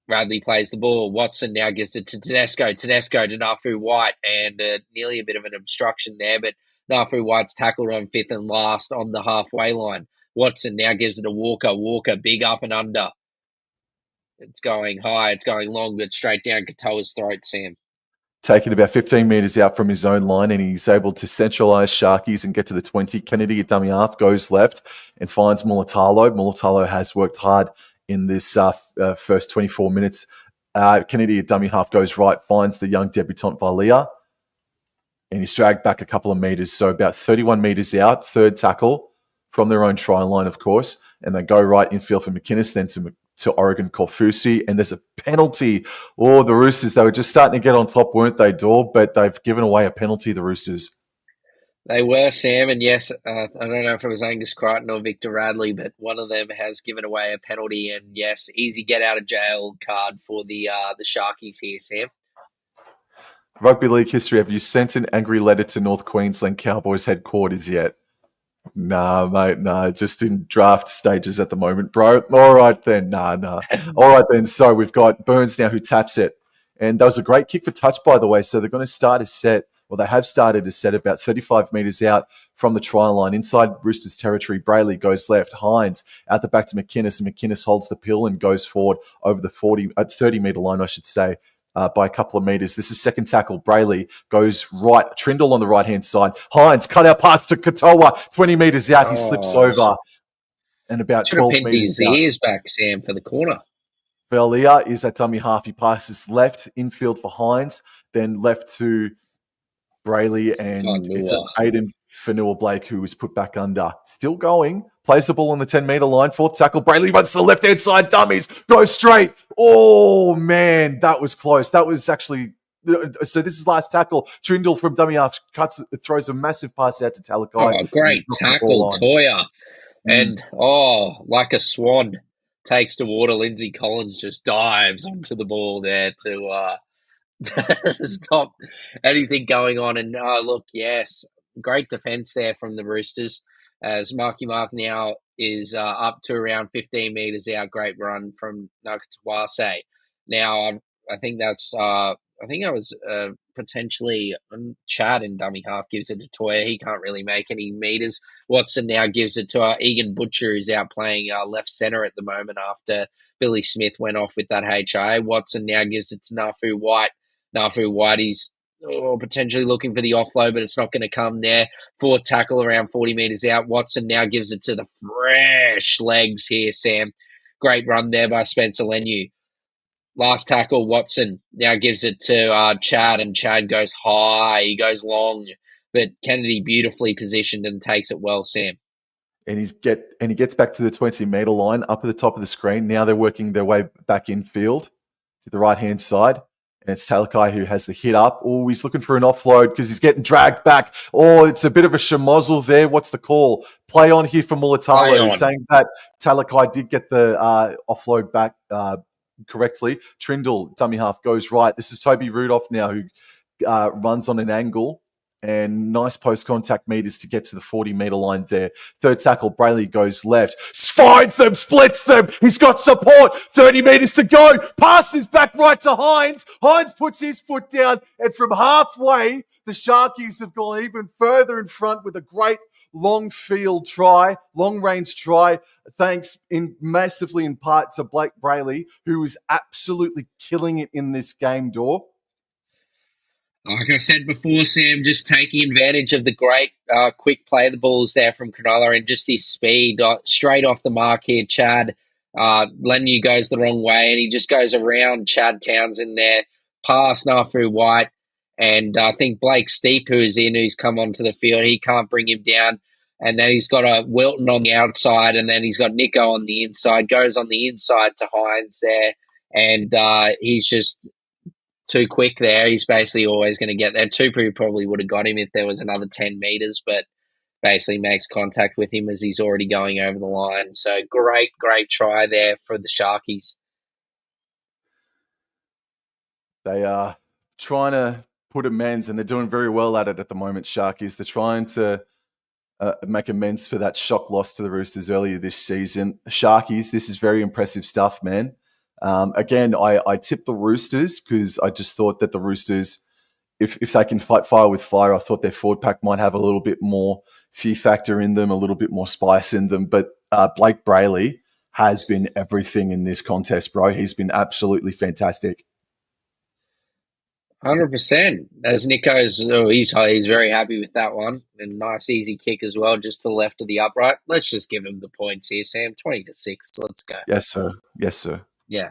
Radley plays the ball. Watson now gives it to Tedesco. Tedesco to Nafu White, and nearly a bit of an obstruction there, but Nafu White's tackled on 5th and last on the halfway line. Watson now gives it to Walker. Walker, big up and under. It's going high, it's going long, but straight down Katoa's throat, Sam. Taking about 15 metres out from his own line, and he's able to centralise Sharkies and get to the 20. Kennedy at dummy half goes left and finds Mulatalo. Mulatalo has worked hard in this first 24 minutes. Kennedy at dummy half goes right, finds the young debutant Vailea, and he's dragged back a couple of metres. So about 31 metres out, third tackle from their own try line, of course, and they go right infield for McInnes, then to Oregon Kofusi, and there's a penalty. Oh, the Roosters, they were just starting to get on top, weren't they, Dor? But they've given away a penalty, the Roosters. They were, Sam, and yes, I don't know if it was Angus Crichton or Victor Radley, but one of them has given away a penalty, and yes, easy get-out-of-jail card for the Sharkies here, Sam. Rugby league history, have you sent an angry letter to North Queensland Cowboys headquarters yet? Nah, mate, nah, just in draft stages at the moment, bro. All right then, nah. All right then, so we've got Burns now who taps it. And that was a great kick for touch, by the way. So they're going to start a set, well, they have started a set about 35 metres out from the try line. Inside Roosters territory, Brayley goes left. Hines out the back to McInnes, and McInnes holds the pill and goes forward over the 30-metre line, I should say. By a couple of metres. This is second tackle. Brayley goes right. Trindle on the right-hand side. Hines, cut out pass to Katoa. 20 metres out. He slips over. And about 12 metres out. Should have pinned his ears back, Sam, for the corner. Vailea is at dummy half. He passes left, infield for Hines, then left to Brayley, and it's Aiden Fanua-Blake who was put back under. Still going. Plays the ball on the 10-metre line. Fourth tackle. Brayley runs to the left-hand side. Dummies. Goes straight. Oh, man. That was close. That was actually... So this is last tackle. Trindle from dummy half throws a massive pass out to Talakai. Oh, great tackle, Toya. And, like a swan, takes to water. Lindsay Collins just dives onto the ball there to stop anything going on. And, look, yes, great defence there from the Roosters. as Marky Mark now is up to around 15 metres out. Great run from Nakatawase. Now, I think that's I think that was potentially Chad in dummy half gives it to Toya. He can't really make any meters. Watson now gives it to Egan Butcher, who's out playing left centre at the moment after Billy Smith went off with that HIA. Watson now gives it to Nafu White. Nafu White is potentially looking for the offload, but it's not going to come there. Fourth tackle around 40 metres out. Watson now gives it to the fresh legs here, Sam. Great run there by Spencer Leniu. Last tackle, Watson now gives it to Chad, and Chad goes high. He goes long, but Kennedy beautifully positioned and takes it well, Sam. And he gets back to the 20-metre line up at the top of the screen. Now they're working their way back in field to the right-hand side. And it's Talakai who has the hit up. Oh, he's looking for an offload because he's getting dragged back. Oh, it's a bit of a shamozzle there. What's the call? Play on here for Mulatalo, saying that Talakai did get the offload back correctly. Trindle, dummy half, goes right. This is Toby Rudolph now who runs on an angle. And nice post-contact meters to get to the 40-metre line there. Third tackle, Brayley goes left. Finds them, splits them. He's got support. 30 metres to go. Passes back right to Hines. Hines puts his foot down. And from halfway, the Sharkies have gone even further in front with a great long field try, long-range try, thanks massively in part to Blake Brayley, who is absolutely killing it in this game, Dor. Like I said before, Sam, just taking advantage of the great quick play the balls there from Cronulla and just his speed straight off the mark here. Chad Leniu goes the wrong way and he just goes around Chad Townsend there, past Nafu White, and I think Blake Steep, who's come onto the field, he can't bring him down. And then he's got a Wilton on the outside, and then he's got Nico on the inside, goes on the inside to Hines there, and he's just too quick there. He's basically always going to get there. Tupu probably would have got him if there was another 10 metres, but basically makes contact with him as he's already going over the line. So great try there for the Sharkies. They are trying to put amends, and they're doing very well at it at the moment, Sharkies. They're trying to make amends for that shock loss to the Roosters earlier this season. Sharkies, this is very impressive stuff, man. Again, I tipped the Roosters because I just thought that the Roosters, if they can fight fire with fire, I thought their forward pack might have a little bit more fear factor in them, a little bit more spice in them. But Blake Brayley has been everything in this contest, bro. He's been absolutely fantastic. 100%. As Nico's, he's very happy with that one. And nice easy kick as well, just to the left of the upright. Let's just give him the points here, Sam. 20-6. Let's go. Yes, sir. Yes, sir. Yeah.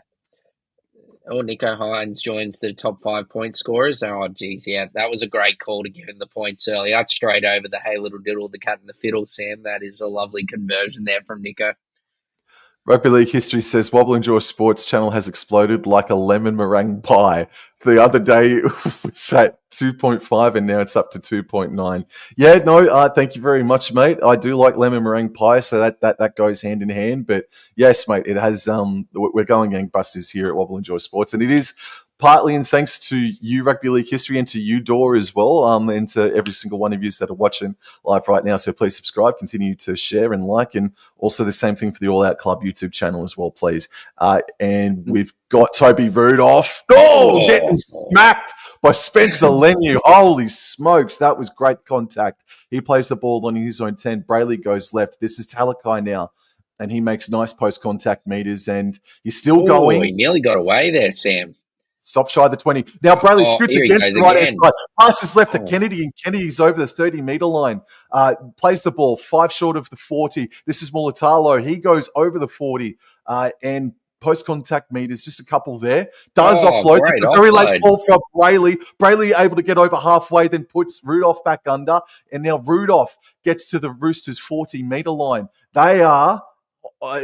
Oh, Nico Hines joins the top 5 point scorers. Oh, geez, yeah. That was a great call to give him the points early. That's straight over the hey little diddle, the cat and the fiddle, Sam. That is a lovely conversion there from Nico. Rugby League history says Wobble and Jaw Sports channel has exploded like a lemon meringue pie. The other day it was at 2.5 and now it's up to 2.9. Yeah, no, thank you very much, mate. I do like lemon meringue pie, so that goes hand in hand. But yes, mate, it has. We're going gangbusters here at Wobble and Jaw Sports, and it is partly in thanks to you, Rugby League history, and to you, Dor, as well, and to every single one of you that are watching live right now. So please subscribe, continue to share and like, and also the same thing for the All Out Club YouTube channel as well, please. And we've got Toby Rudolph. Getting smacked by Spencer Leniu. Holy smokes, that was great contact. He plays the ball on his own 10. Brayley goes left. This is Talakai now. And he makes nice post-contact meters, and he's still going. He nearly got away there, Sam. Stop shy of the 20. Now, Brayley scoots against the right-hand side. Passes left to Kennedy, and Kennedy's over the 30-metre line. Plays the ball 5 short of the 40. This is Mulatalo. He goes over the 40, and post-contact meters, just a couple there. Does offload. A very late call from Brayley. Brayley able to get over halfway, then puts Rudolph back under, and now Rudolph gets to the Roosters' 40-metre line. They are...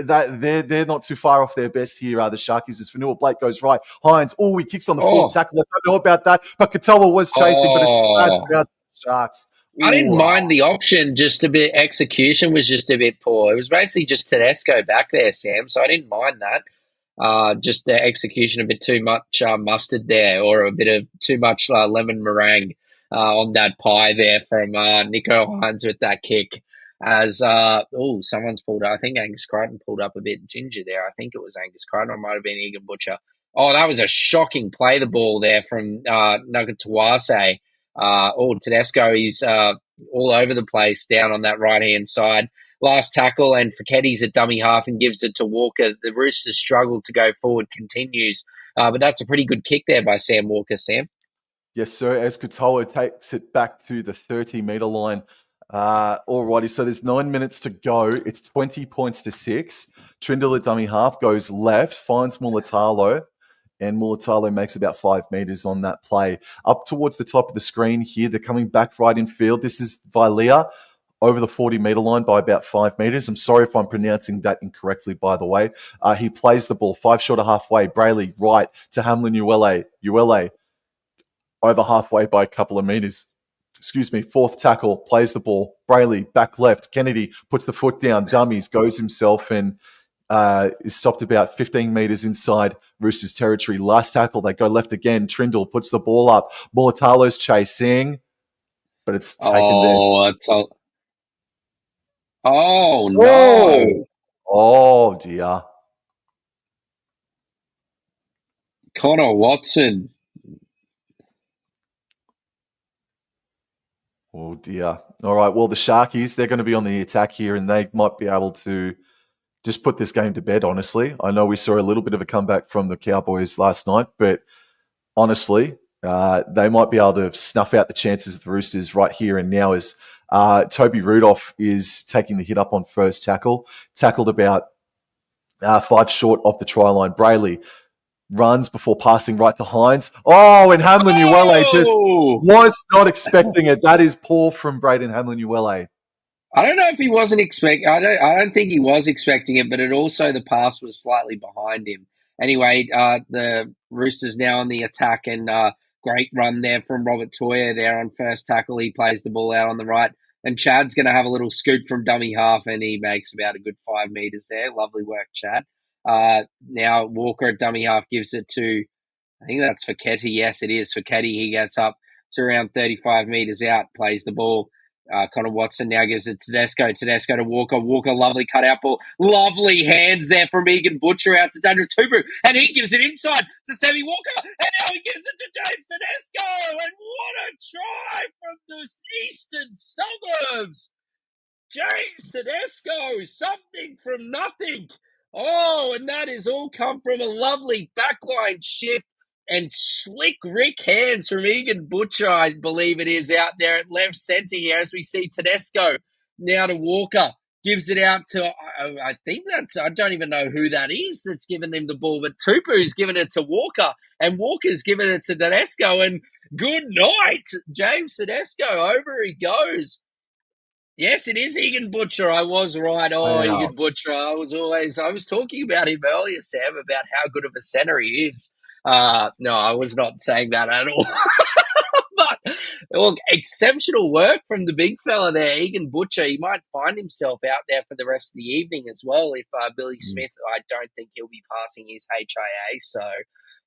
they're not too far off their best here, the Sharkies. As Fanua Blake goes right. Hines, he kicks on the fourth tackle. I don't know about that, but Katoa was chasing, but it's bad Sharks. I didn't mind the option, just a bit. Execution was just a bit poor. It was basically just Tedesco back there, Sam, so I didn't mind that. Just the execution, a bit too much mustard there, or a bit of too much lemon meringue on that pie there from Nico Hines with that kick. as someone's pulled up. I think Angus Crichton pulled up a bit ginger there. I think it was Angus Crichton, or it might have been Egan Butcher. Oh, that was a shocking play the ball there from Nugget Tawase. Tedesco, he's all over the place down on that right-hand side. Last tackle, and Feketti's at dummy half and gives it to Walker. The Roosters struggle to go forward, continues. But that's a pretty good kick there by Sam Walker, Sam. Yes, sir. As Katoa takes it back to the 30-metre line. Alrighty, so there's 9 minutes to go. It's 20 points to 6. Trindle at dummy half goes left, finds Mulatalo, and Mulatalo makes about 5 metres on that play. Up towards the top of the screen here, they're coming back right in field. This is Vilea over the 40-metre line by about 5 metres. I'm sorry if I'm pronouncing that incorrectly, by the way. He plays the ball 5 short of halfway. Brayley right to Hamlin Uele over halfway by a couple of metres. Fourth tackle, plays the ball. Brayley, back left. Kennedy puts the foot down, dummies, goes himself and is stopped about 15 metres inside Roosters territory. Last tackle, they go left again. Trindle puts the ball up. Mulatalo's chasing, but it's taken there. Oh, no. Oh, dear. Connor Watson. Oh, dear. All right, well, the Sharkies, they're going to be on the attack here, and they might be able to just put this game to bed, honestly. I know we saw a little bit of a comeback from the Cowboys last night, but honestly, they might be able to snuff out the chances of the Roosters right here and now as Toby Rudolph is taking the hit up on first tackle, tackled about 5 short off the try line. Brayley runs before passing right to Hines. Oh, and Hamlin Uele just was not expecting it. That is poor from Braden Hamlin Uele. I don't know if he wasn't expecting. I don't think he was expecting it, but it also the pass was slightly behind him. Anyway, the Roosters now on the attack, and great run there from Robert Toyer there on first tackle. He plays the ball out on the right, and Chad's going to have a little scoot from dummy half, and he makes about a good 5 metres there. Lovely work, Chad. Now Walker at dummy half gives it to, I think that's Feketi. Yes, it is Feketi. He gets up to around 35 metres out, plays the ball. Connor Watson now gives it to Tedesco. Tedesco to Walker. Walker, lovely cutout ball. Lovely hands there from Egan Butcher out to Daniel Tupu. And he gives it inside to Sammy Walker. And now he gives it to James Tedesco. And what a try from the eastern suburbs. James Tedesco, something from nothing. Oh, and that has all come from a lovely backline shift and slick Rick hands from Egan Butcher, I believe it is, out there at left centre here as we see Tedesco now to Walker. Gives it out to, I think that's, I don't even know who that is that's given him the ball, but Tupu's given it to Walker, and Walker's given it to Tedesco, and good night, James Tedesco. Over he goes. Yes, it is Egan Butcher. I was right. Oh, wow. Egan Butcher. I was talking about him earlier, Sam, about how good of a centre he is. No, I was not saying that at all. But look, exceptional work from the big fella there, Egan Butcher. He might find himself out there for the rest of the evening as well if Billy Smith, I don't think he'll be passing his HIA. So,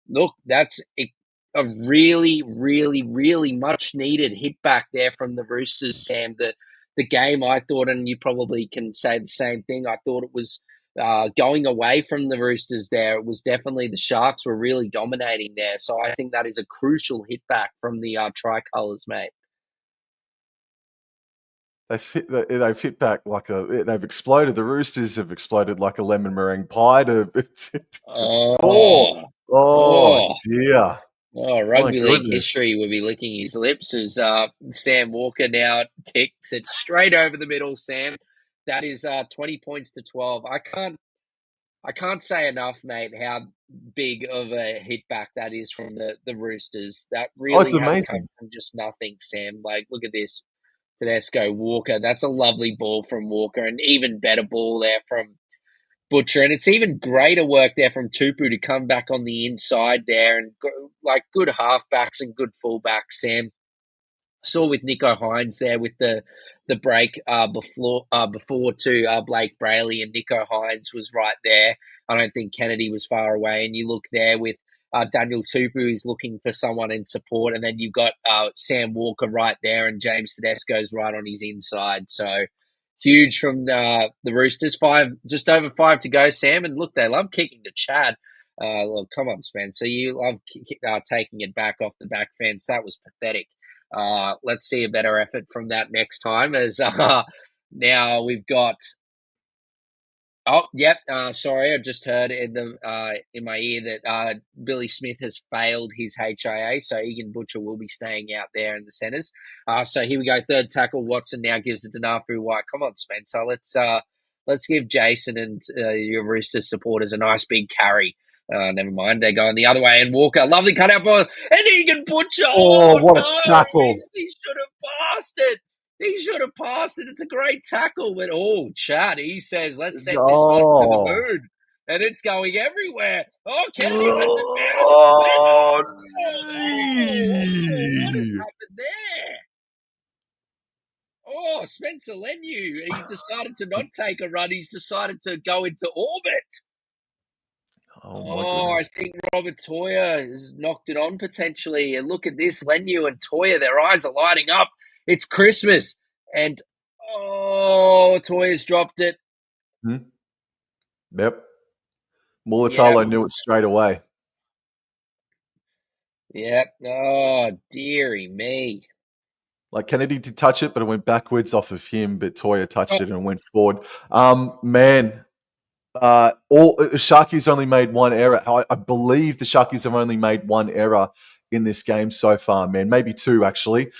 look, that's a really, really, really much needed hit back there from the Roosters, Sam. The game, I thought, and you probably can say the same thing, I thought it was going away from the Roosters there. It was definitely the Sharks were really dominating there. So I think that is a crucial hit back from the Tricolours, mate. They've hit back they've exploded. The Roosters have exploded like a lemon meringue pie to score. Oh, dear. Oh, rugby league history would be licking his lips as Sam Walker now kicks it straight over the middle, Sam. That is 20 points to 12. I can't say enough, mate, how big of a hit back that is from the Roosters. That really has come from just nothing, Sam. Like, look at this. Tedesco, Walker. That's a lovely ball from Walker. An even better ball there from Butcher, and it's even greater work there from Tupu to come back on the inside there and like good halfbacks and good fullbacks. Sam saw with Nico Hines there with the break before to Blake Brayley, and Nico Hines was right there. I don't think Kennedy was far away, and you look there with Daniel Tupu is looking for someone in support, and then you've got Sam Walker right there, and James Tedesco's right on his inside. So huge from the Roosters. Just over 5 to go, Sam. And look, they love kicking to Chad. Look, come on, Spencer. You love taking it back off the back fence. That was pathetic. Let's see a better effort from that next time. As now we've got. Oh, yep. Sorry, I just heard in my ear that Billy Smith has failed his HIA, so Egan Butcher will be staying out there in the centres. So here we go. Third tackle. Watson now gives it to Nafu White. Come on, Spencer. Let's give Jason and your Roosters supporters a nice big carry. Never mind. They're going the other way. And Walker, lovely cutout ball. And Egan Butcher. Oh, what a no, tackle. he should have passed it. He should have passed it. It's a great tackle. But, Chad, he says, let's send this one to the moon. And it's going everywhere. Oh, Kennedy lets it bounce. What has happened there? Oh, Spencer Leniu. He decided to not take a run. He's decided to go into orbit. Oh, my goodness. I think Robert Toya has knocked it on potentially. And look at this, Leniu and Toya, their eyes are lighting up. It's Christmas. And, Toya's dropped it. Yep. Mulatalo knew it straight away. Yep. Oh, dearie me. Like Kennedy did touch it, but it went backwards off of him. But Toya touched it and went forward. Man, Sharkies only made one error. I believe the Sharkies have only made one error in this game so far. Man, maybe two actually.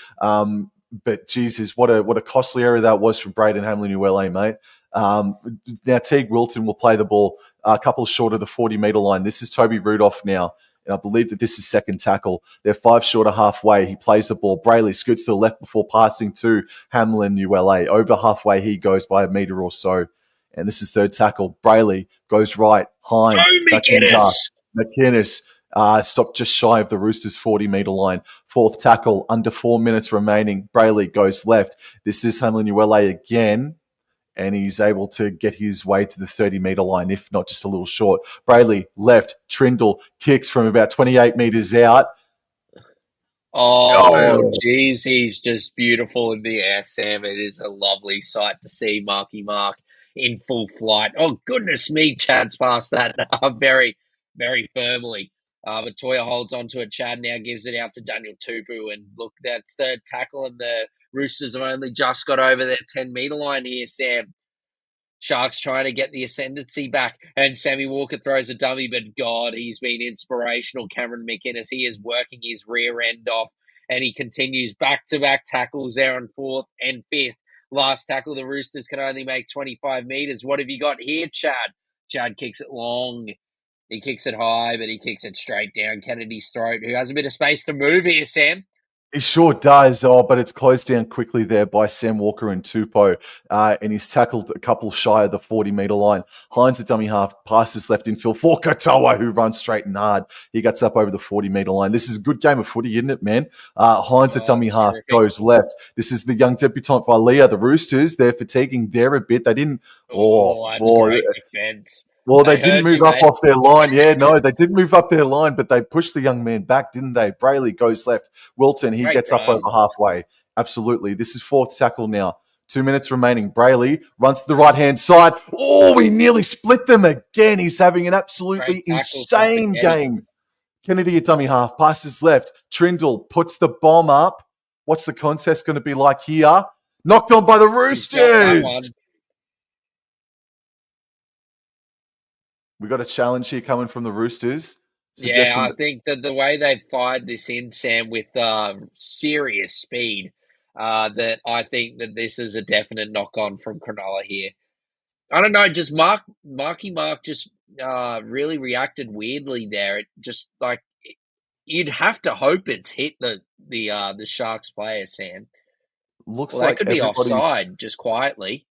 But Jesus, what a costly error that was from Braden Hamlin-Uele, mate. Now Teague Wilton will play the ball a couple short of the 40-metre line. This is Toby Rudolph now. And I believe that this is second tackle. They're 5 short of halfway. He plays the ball. Brayley scoots to the left before passing to Hamlin-Uele. Over halfway, he goes by a metre or so. And this is third tackle. Brayley goes right. Hines. McInnes. Stopped just shy of the Roosters' 40-metre line. Fourth tackle, under 4 minutes remaining. Brayley goes left. This is Hamlin-Uele again. And he's able to get his way to the 30-metre line, if not just a little short. Brayley, left. Trindle kicks from about 28 metres out. Oh, geez, he's just beautiful in the air, Sam. It is a lovely sight to see Marky Mark in full flight. Oh, goodness me, Chad's past that very, very firmly. But Toya holds on to it. Chad now gives it out to Daniel Tupu. And look, that's third tackle, and the Roosters have only just got over their 10-metre line here, Sam. Sharks trying to get the ascendancy back, and Sammy Walker throws a dummy, but God, he's been inspirational. Cameron McInnes, he is working his rear end off, and he continues back-to-back tackles there on fourth and fifth. Last tackle, the Roosters can only make 25 metres. What have you got here, Chad? Chad kicks it long. He kicks it high, but he kicks it straight down Kennedy's throat, who has a bit of space to move here, Sam. He sure does, but it's closed down quickly there by Sam Walker and Tupou, and he's tackled a couple shy of the 40-metre line. Hines, at dummy half, passes left infield for Katoa, who runs straight and hard. He gets up over the 40-metre line. This is a good game of footy, isn't it, man? Hines, at dummy half, goes left. This is the young debutant for Leah. The Roosters, they're fatiguing there a bit. They didn't... Great defence. Well, they didn't move up off their line. Yeah, no, they did move up their line, but they pushed the young man back, didn't they? Brayley goes left. Wilton, he gets up over halfway. Absolutely. This is fourth tackle now. 2 minutes remaining. Brayley runs to the right-hand side. Oh, he nearly split them again. He's having an absolutely insane game. Kennedy at dummy half, passes left. Trindle puts the bomb up. What's the contest going to be like here? Knocked on by the Roosters. We got a challenge here coming from the Roosters. Yeah, I think that the way they've fired this in, Sam, with serious speed, that I think that this is a definite knock-on from Cronulla here. I don't know, just Marky Mark just really reacted weirdly there. It just like you'd have to hope it's hit the Sharks player, Sam. Looks like they could be offside just quietly.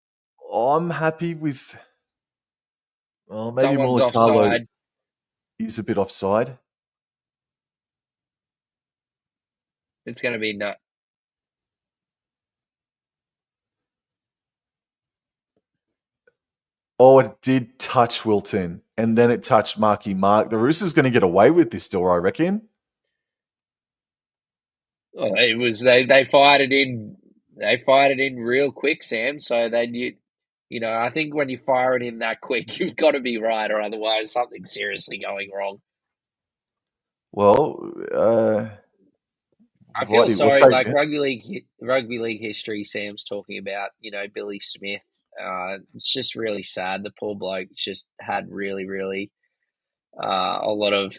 I'm happy with. Oh, maybe Mulatalo is a bit offside. It's going to be nut. Oh, it did touch Wilton, and then it touched Marky Mark. The Roosters going to get away with this, Dor, I reckon. Oh, it was they fired it in They fired it in real quick, Sam. So they knew, I think when you fire it in that quick, you've got to be right, or otherwise something's seriously going wrong. Well, I feel righty, we'll sorry, take like it. rugby league history. Sam's talking about, Billy Smith. It's just really sad. The poor bloke just had really, really a lot of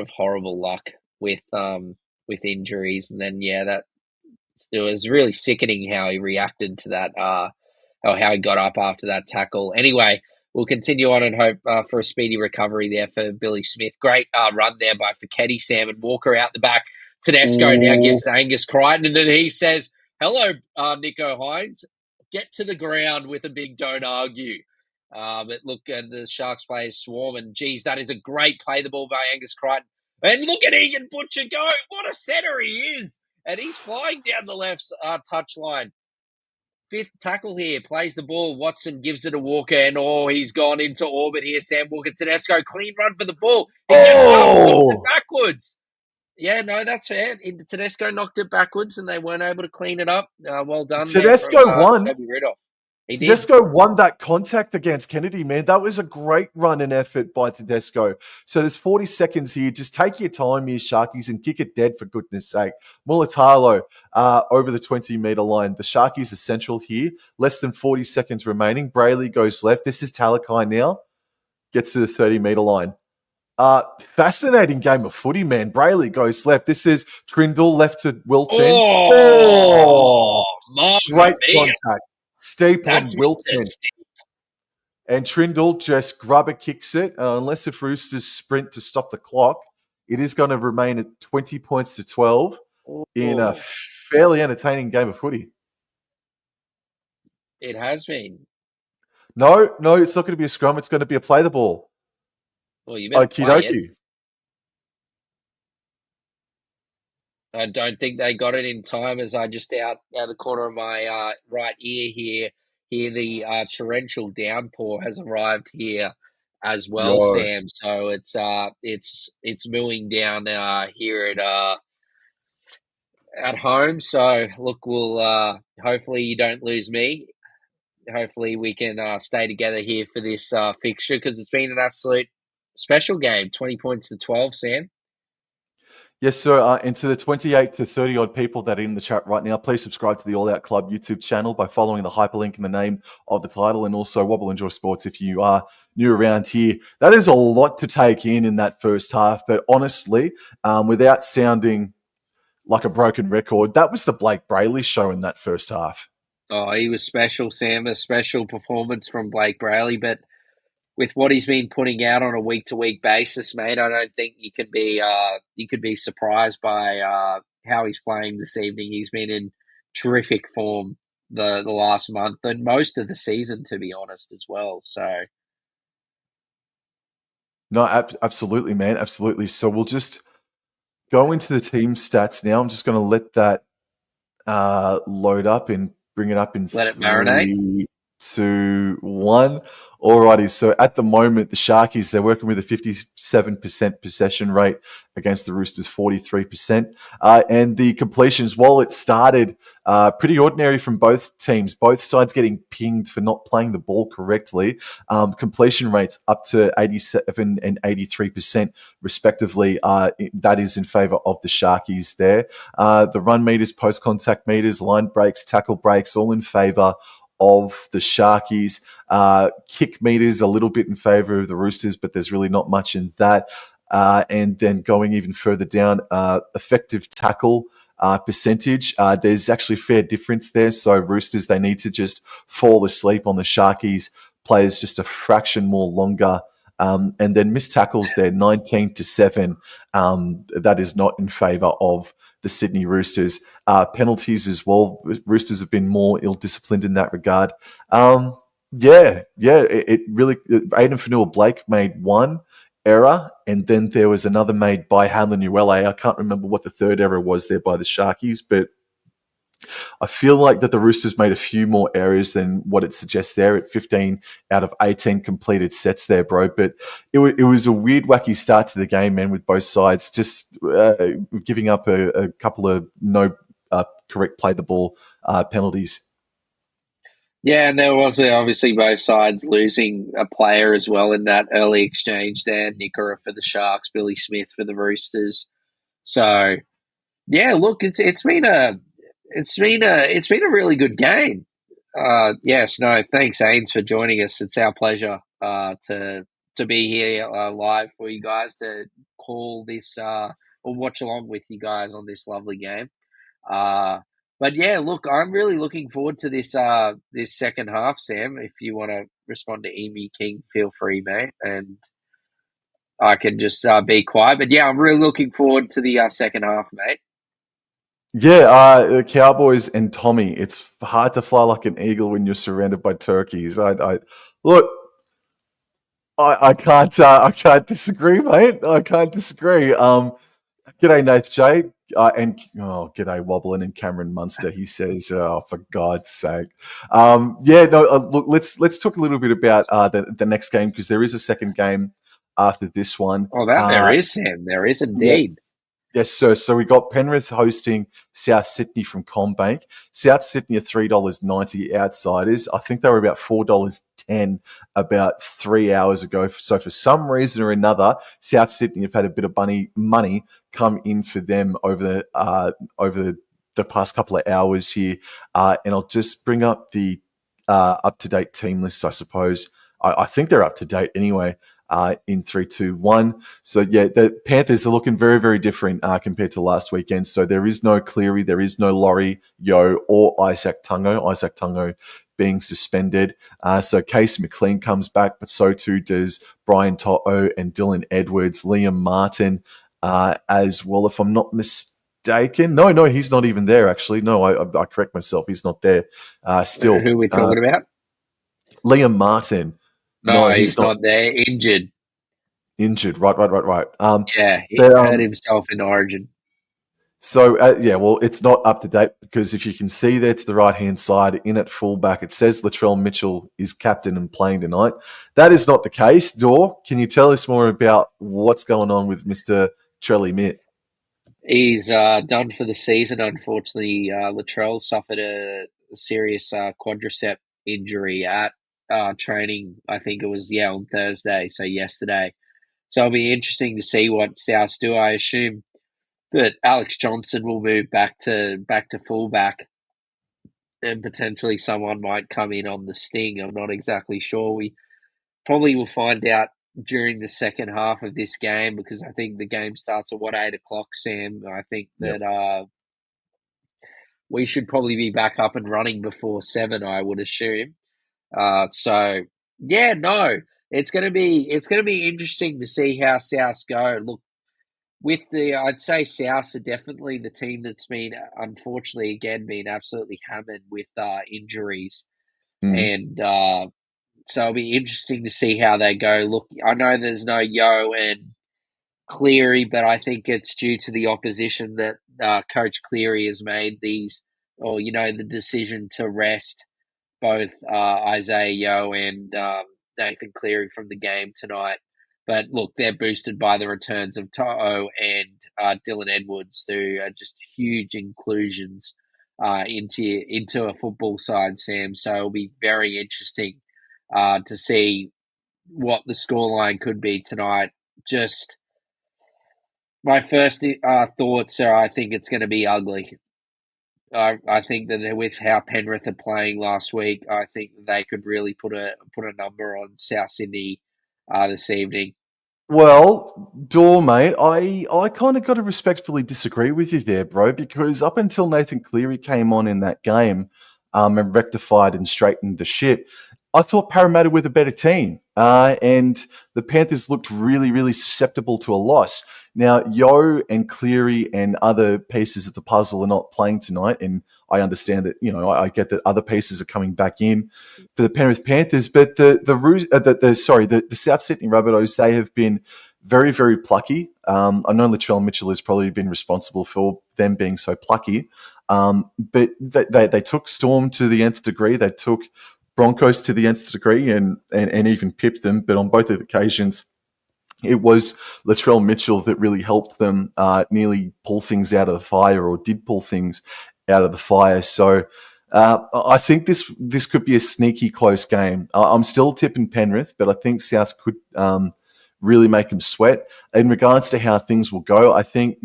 horrible luck with injuries, and then that it was really sickening how he reacted to that. Or how he got up after that tackle. Anyway, we'll continue on and hope for a speedy recovery there for Billy Smith. Great run there by Fiketti, Sam, and Walker out the back. Tedesco now Ooh. gets to Angus Crichton, and then he says, "Hello, Nico Hines. Get to the ground with a big don't argue." But look, the Sharks players swarm, and geez, that is a great play the ball by Angus Crichton. And look at Egan Butcher go. What a setter he is. And he's flying down the left touchline. Fifth tackle here, plays the ball. Watson gives it to Walker, and he's gone into orbit here. Sam Walker Tedesco, clean run for the ball. He just knocked it backwards. Yeah, no, that's fair. Tedesco knocked it backwards, and they weren't able to clean it up. Well done there from Tedesco won. Toby Riddoff. He did. Tedesco won that contact against Kennedy, man. That was a great run and effort by Tedesco. So there's 40 seconds here. Just take your time here, Sharkies, and kick it dead, for goodness sake. Mulatalo over the 20-meter line. The Sharkies are central here. Less than 40 seconds remaining. Brayley goes left. This is Talakai now. Gets to the 30-meter line. Fascinating game of footy, man. Brayley goes left. This is Trindle left to Wilton. Great contact. Steep on Wilton. And Trindle just grubber kicks it. Unless if Roosters sprint to stop the clock, it is going to remain at 20 points to 12 in a fairly entertaining game of footy. It has been. No, it's not going to be a scrum. It's going to be a play the ball. Well, you better play it. I don't think they got it in time, as I just out the corner of my right ear here. Here, the torrential downpour has arrived here as well, Sam. So it's mooing down here at home. So look, we'll hopefully you don't lose me. Hopefully we can stay together here for this fixture, because it's been an absolute special game. 20 points to 12, Sam. Yes, sir. And to the 28 to 30 odd people that are in the chat right now, please subscribe to the All Out Club YouTube channel by following the hyperlink in the name of the title, and also Wobble Enjoy Sports if you are new around here. That is a lot to take in that first half, but honestly, without sounding like a broken record, that was the Blake Brayley show in that first half. Oh, he was special, Sam. A special performance from Blake Brayley, but with what he's been putting out on a week-to-week basis, mate, I don't think you could be surprised by how he's playing this evening. He's been in terrific form the last month and most of the season, to be honest, as well. So, no, absolutely, man, absolutely. So we'll just go into the team stats now. I'm just going to let that load up and bring it up in let it marinate. 3, 2, 1. Alrighty, so at the moment, the Sharkies, they're working with a 57% possession rate against the Roosters' 43%. And the completions, while it started pretty ordinary from both teams, both sides getting pinged for not playing the ball correctly, completion rates up to 87 and 83% respectively. That is in favour of the Sharkies there. The run meters, post-contact meters, line breaks, tackle breaks, all in favour of the Sharkies. Kick meters a little bit in favour of the Roosters, but there's really not much in that. And then going even further down, effective tackle percentage, there's actually a fair difference there. So Roosters, they need to just fall asleep on the Sharkies players just a fraction more longer. And then missed tackles there, 19-7. That is not in favour of the Sydney Roosters. Penalties as well. Roosters have been more ill-disciplined in that regard. It really... Aiden Fanua-Blake made one error, and then there was another made by Hanlon Uele. I can't remember what the third error was there by the Sharkies, but I feel like that the Roosters made a few more errors than what it suggests there at 15 out of 18 completed sets there, bro. But it was a weird, wacky start to the game, man, with both sides just giving up a couple of no correct play the ball penalties. Yeah, and there was obviously both sides losing a player as well in that early exchange there. Nickera for the Sharks, Billy Smith for the Roosters. So yeah, look, it's been a really good game. Yes, no, thanks, Ains, for joining us. It's our pleasure to be here live for you guys to call this or watch along with you guys on this lovely game. But yeah, look, I'm really looking forward to this second half, Sam. If you want to respond to Emu King, feel free, mate, and I can just be quiet. But yeah, I'm really looking forward to the second half, mate. Yeah, the Cowboys and Tommy. It's hard to fly like an eagle when you're surrounded by turkeys. Look. I can't disagree, mate. I can't disagree. G'day, Nath J. G'day, Wobbling and Cameron Munster. He says, "Oh, for God's sake." Look, let's talk a little bit about the next game because there is a second game after this one. Oh, that there is, Sam. There is indeed. Yes. Yes, sir. So we got Penrith hosting South Sydney from CommBank. South Sydney are $3.90 outsiders. I think they were about $4.10 about 3 hours ago. So for some reason or another, South Sydney have had a bit of money come in for them over the past couple of hours here. And I'll just bring up the up-to-date team list, I suppose. I think they're up to date anyway. In 3, 2, 1. So, yeah, the Panthers are looking very, very different compared to last weekend. So there is no Cleary, there is no Laurie, Yeo, or Isaac Tungo. Isaac Tungo being suspended. So Case McLean comes back, but so too does Brian To'o and Dylan Edwards, Liam Martin as well, if I'm not mistaken. No, he's not even there, actually. No, I correct myself. He's not there. Still. Who are we talking about? Liam Martin. No, he's not there. Injured. Right. Yeah, he hurt himself in Origin. So, it's not up to date because if you can see there to the right-hand side in at fullback, it says Latrell Mitchell is captain and playing tonight. That is not the case. Dor, can you tell us more about what's going on with Mr. Trelly Mitt? He's done for the season, unfortunately. Latrell suffered a serious quadricep injury at training. I think it was on Thursday, so yesterday. So it'll be interesting to see what South do. I assume that Alex Johnson will move back to fullback, and potentially someone might come in on the sting. I'm not exactly sure. We probably will find out during the second half of this game because I think the game starts at 8 o'clock, Sam. I think that we should probably be back up and running before 7, I would assume. It's gonna be interesting to see how South go. Look, I'd say South are definitely the team that's been unfortunately again been absolutely hammered with injuries, and so it'll be interesting to see how they go. Look, I know there's no Yeo and Cleary, but I think it's due to the opposition that Coach Cleary has made the decision to rest both Isaiah Yeo and Nathan Cleary from the game tonight. But look, they're boosted by the returns of To'o and Dylan Edwards, who are just huge inclusions into a football side, Sam. So it'll be very interesting to see what the scoreline could be tonight. Just my first thoughts are I think it's going to be ugly. I think that with how Penrith are playing last week, I think they could really put a number on South Sydney this evening. Well, Dor, mate, I kind of got to respectfully disagree with you there, bro, because up until Nathan Cleary came on in that game and rectified and straightened the shit, I thought Parramatta were the better team. And the Panthers looked really, really susceptible to a loss. Now, Yeo and Cleary and other pieces of the puzzle are not playing tonight, and I understand that, I get that other pieces are coming back in for the Penrith Panthers, but the South Sydney Rabbitohs, they have been very, very plucky. I know Latrell Mitchell has probably been responsible for them being so plucky, but they took Storm to the nth degree. They took Broncos to the nth degree and even pipped them, but on both of the occasions, it was Latrell Mitchell that really helped them nearly pull things out of the fire or did pull things out of the fire. So I think this could be a sneaky close game. I'm still tipping Penrith, but I think South could really make them sweat. In regards to how things will go, I think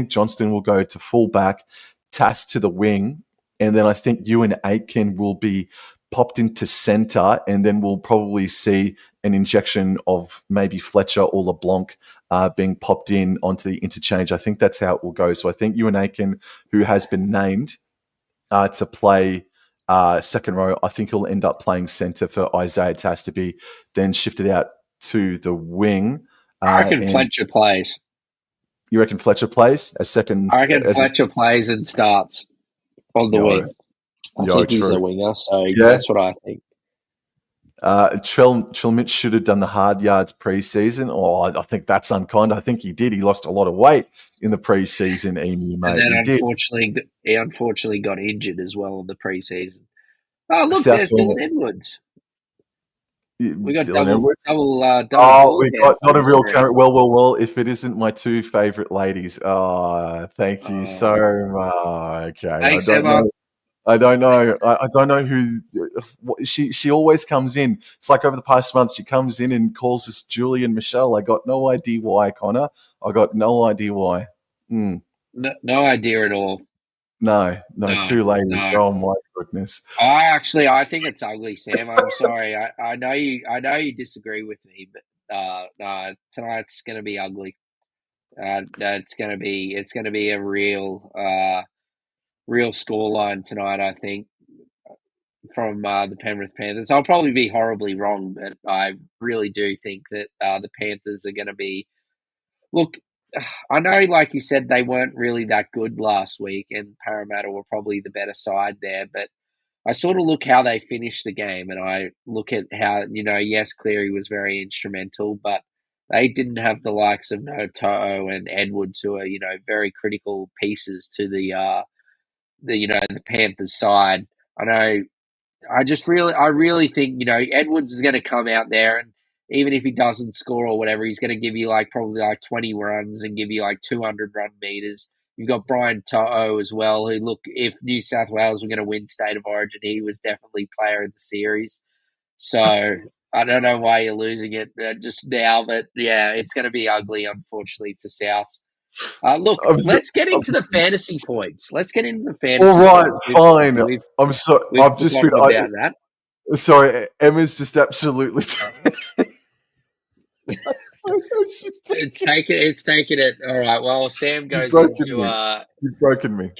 Johnston will go to full back, Tass to the wing, and then I think Ewan Aitken will be popped into centre, and then we'll probably see an injection of maybe Fletcher or LeBlanc being popped in onto the interchange. I think that's how it will go. So I think Ewan Aitken, who has been named to play second row, I think he'll end up playing centre for Isaiah Tass to be then shifted out to the wing. I reckon Fletcher plays. You reckon Fletcher plays as second? I reckon Fletcher plays and starts on the wing. I think he's a winger, so that's what I think. Trell Mitch should have done the hard yards pre-season. I think that's unkind. I think he did. He lost a lot of weight in the pre-season, Emu, mate. And then he unfortunately got injured as well in the pre-season. Oh, look, there's Dylan Edwards. We got double. We got not a real current. Well. If it isn't my two favourite ladies, thank you so much. Okay, thanks, Emma. I don't know. I don't know who she always comes in. It's like over the past month, she comes in and calls us Julie and Michelle. I got no idea why, Connor. I got no idea why. No idea at all. No, two ladies. No. Oh my goodness. I think it's ugly, Sam. I'm sorry. I know you disagree with me, but no, tonight's going to be ugly. It's going to be a real scoreline tonight, I think, from the Penrith Panthers. I'll probably be horribly wrong, but I really do think that the Panthers are going to be. Look, I know, like you said, they weren't really that good last week, and Parramatta were probably the better side there, but I sort of look how they finished the game, and I look at how, yes, Cleary was very instrumental, but they didn't have the likes of To'o and Edwards, who are, very critical pieces to the Panthers side. I really think, Edwards is going to come out there, and even if he doesn't score or whatever, he's going to give you probably 20 runs and give you 200 run meters. You've got Brian To'o as well, who, look, if New South Wales were going to win State of Origin, he was definitely player of the series. So I don't know why you're losing it just now, but yeah, it's going to be ugly, unfortunately, for South. Look, let's get into the fantasy points. All right, fine. I'm sorry. I've just been about that. Sorry, Emma's just absolutely. It's taken it. All right. Well, Sam goes You've broken me.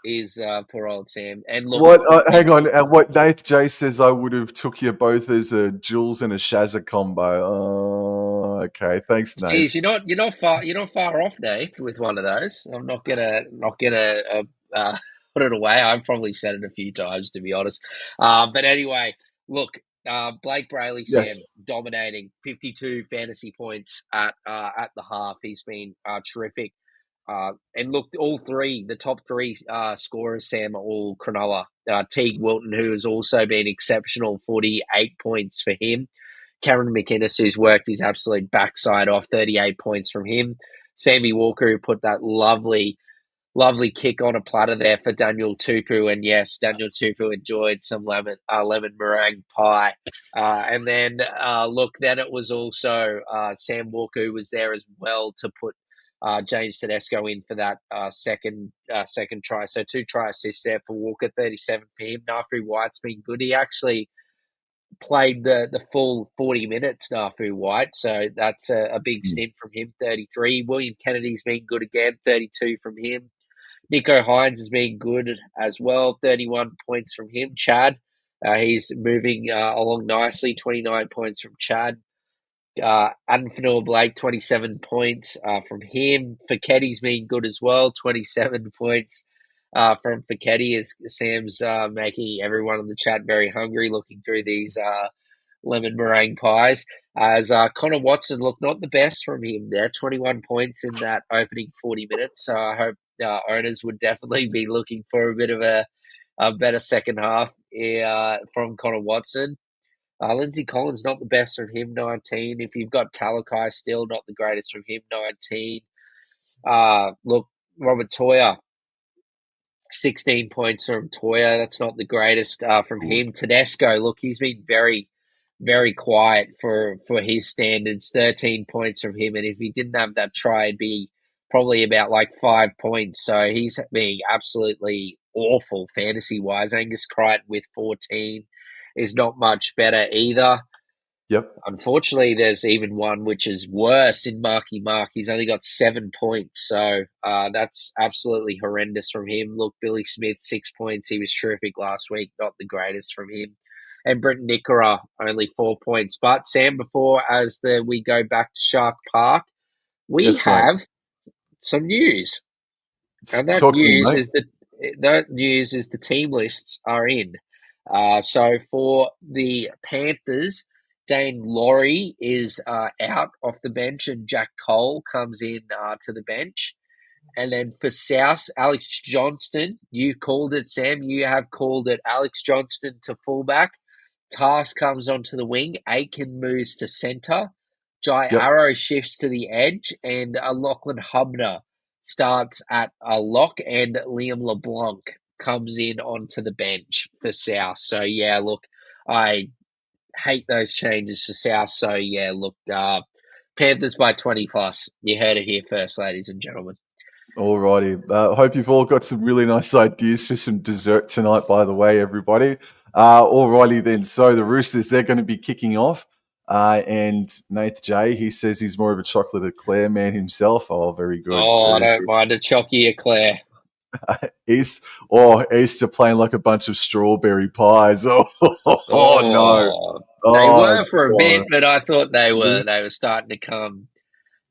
He's poor old Sam. And look, what? Hang on. What Nath J says, I would have took you both as a Jules and a Shazza combo. Oh, okay. Thanks, Nath. Geez, you're not far off, Nath, with one of those. I'm not gonna put it away. I've probably said it a few times, to be honest. But anyway, look. Blake Brayley, yes. Sam, dominating 52 fantasy points at the half. He's been terrific. And look, the top three scorers, Sam, are all Cronulla. Teague Wilton, who has also been exceptional, 48 points for him. Cameron McInnes, who's worked his absolute backside off, 38 points from him. Sammy Walker, who put that lovely kick on a platter there for Daniel Tupu. And yes, Daniel Tupu enjoyed some lemon meringue pie. And then, then it was also Sam Walker who was there as well to put James Tedesco in for that second try. So 2 try assists there for Walker, 37 for him. Nafu White's been good. He actually played the full 40 minutes, Nafu White. So that's a big stint from him, 33. William Kennedy's been good again, 32 from him. Nico Hines has been good as well, 31 points from him. Chad, he's moving along nicely, 29 points from Chad. Adam Fanua-Blake, 27 points from him. Faketti's been good as well, 27 points from Faketti, as Sam's making everyone in the chat very hungry looking through these lemon meringue pies. As Connor Watson looked not the best from him there, 21 points in that opening 40 minutes. So I hope owners would definitely be looking for a bit of a better second half from Connor Watson. Lindsay Collins, not the best from him, 19. If you've got Talakai, still not the greatest from him, 19. Look, Robert Toya, 16 points from Toya. That's not the greatest from him. Tedesco, look, he's been very, very quiet for his standards. 13 points from him, and if he didn't have that try, it'd be probably about like 5 points. So he's being absolutely awful fantasy-wise. Angus Crichton with 14 is not much better either. Yep. Unfortunately, there's even one which is worse in Marky Mark. He's only got 7 points, so that's absolutely horrendous from him. Look, Billy Smith, 6 points. He was terrific last week. Not the greatest from him. And Britton Nickera, only 4 points. But Sam, before we go back to Shark Park, we have some news, and that news is the team lists are in. So for the Panthers, Dane Laurie is out off the bench, and Jack Cole comes in to the bench. And then for South, Alex Johnston, you called it, Sam. You have called it. Alex Johnston to fullback. Task comes onto the wing. Aiken moves to centre. Jai Arrow shifts to the edge, and Lachlan Hubner starts at a lock, and Liam LeBlanc comes in onto the bench for South. So, yeah, look, I hate those changes for South. So, yeah, look, Panthers by 20 plus. You heard it here first, ladies and gentlemen. Alrighty. Hope you've all got some really nice ideas for some dessert tonight, by the way, everybody. Alrighty then. So the Roosters, they're going to be kicking off. And Nath J, he says he's more of a chocolate eclair man himself. Oh, very good. I don't mind a chalky eclair. Easter playing like a bunch of strawberry pies. No. They were for a bit, but I thought they were starting to come,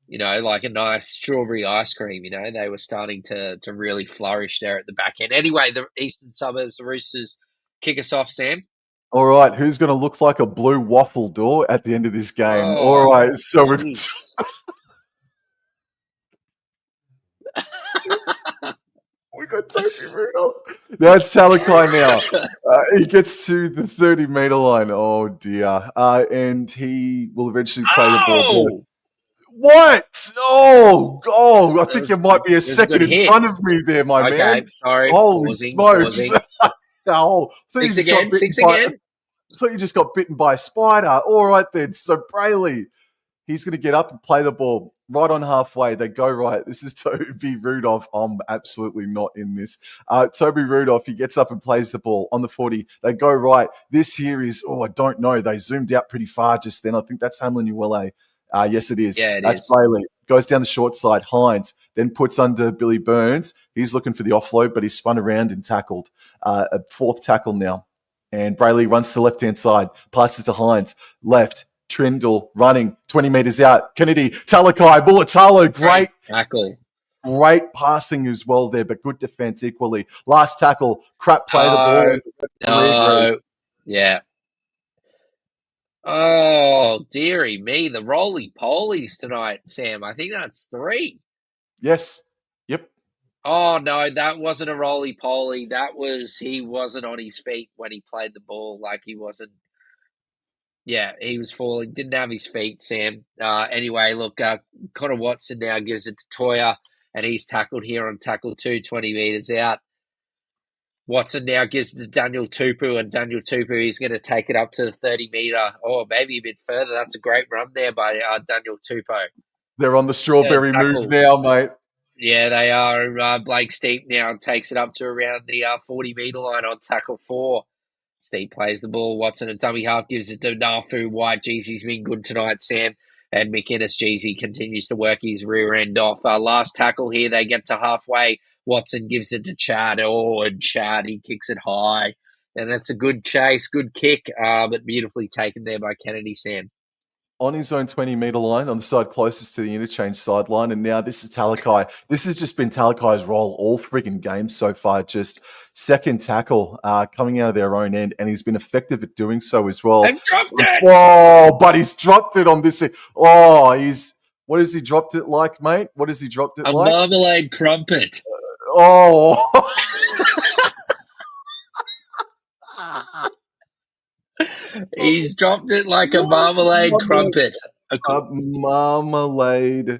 like a nice strawberry ice cream, they were starting to really flourish there at the back end. Anyway, the eastern suburbs, the Roosters kick us off, Sam. All right, who's going to look like a blue waffle door at the end of this game? All right, so we're we got Toby Rudolph. That's Talakai now. He gets to the 30-meter line. Oh, dear. And he will eventually play the ball. What? I think you might be a second in front of me there, my man. Sorry. Holy smokes. Six again. I thought you just got bitten by a spider. All right, then. So, Brayley, he's going to get up and play the ball right on halfway. They go right. This is Toby Rudolph. I'm absolutely not in this. Toby Rudolph, he gets up and plays the ball on the 40. They go right. This here is, I don't know. They zoomed out pretty far just then. I think that's Hamlin Uele. Yes, it is. Yeah, that's Brayley. Goes down the short side. Hines then puts under Billy Burns. He's looking for the offload, but he's spun around and tackled. A fourth tackle now. And Brayley runs to the left-hand side, passes to Hines, left, Trindle running 20 meters out. Kennedy, Talakai, Bulatalo, great tackle. Great passing as well there, but good defense equally. Last tackle, crap play the ball. Yeah. Oh, dearie me, the roly-polies tonight, Sam. I think that's 3. Yes. Yep. Oh, no, that wasn't a roly-poly. He wasn't on his feet when he played the ball. Like he wasn't. Yeah, he was falling. Didn't have his feet, Sam. Anyway, look, Connor Watson now gives it to Toya, and he's tackled here on tackle 2, 20 meters out. Watson now gives it to Daniel Tupu, and Daniel Tupu is going to take it up to the 30-meter, or maybe a bit further. That's a great run there by Daniel Tupu. They're on the strawberry move now, mate. Yeah, they are. Blake Steep now takes it up to around the 40-meter line on tackle 4. Steep plays the ball. Watson, a dummy half, gives it to Nafu White. Jeezy's been good tonight, Sam. And McInnes, Jeezy, continues to work his rear end off. Last tackle here, they get to halfway. Watson gives it to Chad. And Chad, he kicks it high. And that's a good chase, good kick, but beautifully taken there by Kennedy, Sam. On his own 20-meter line, on the side closest to the interchange sideline. And now this is Talakai. This has just been Talakai's role all friggin' games so far. Just second tackle coming out of their own end. And he's been effective at doing so as well. They've dropped it! But he's dropped it on this. What has he dropped it like, mate? What has he dropped it like? A marmalade crumpet. He's dropped it like a marmalade crumpet. A marmalade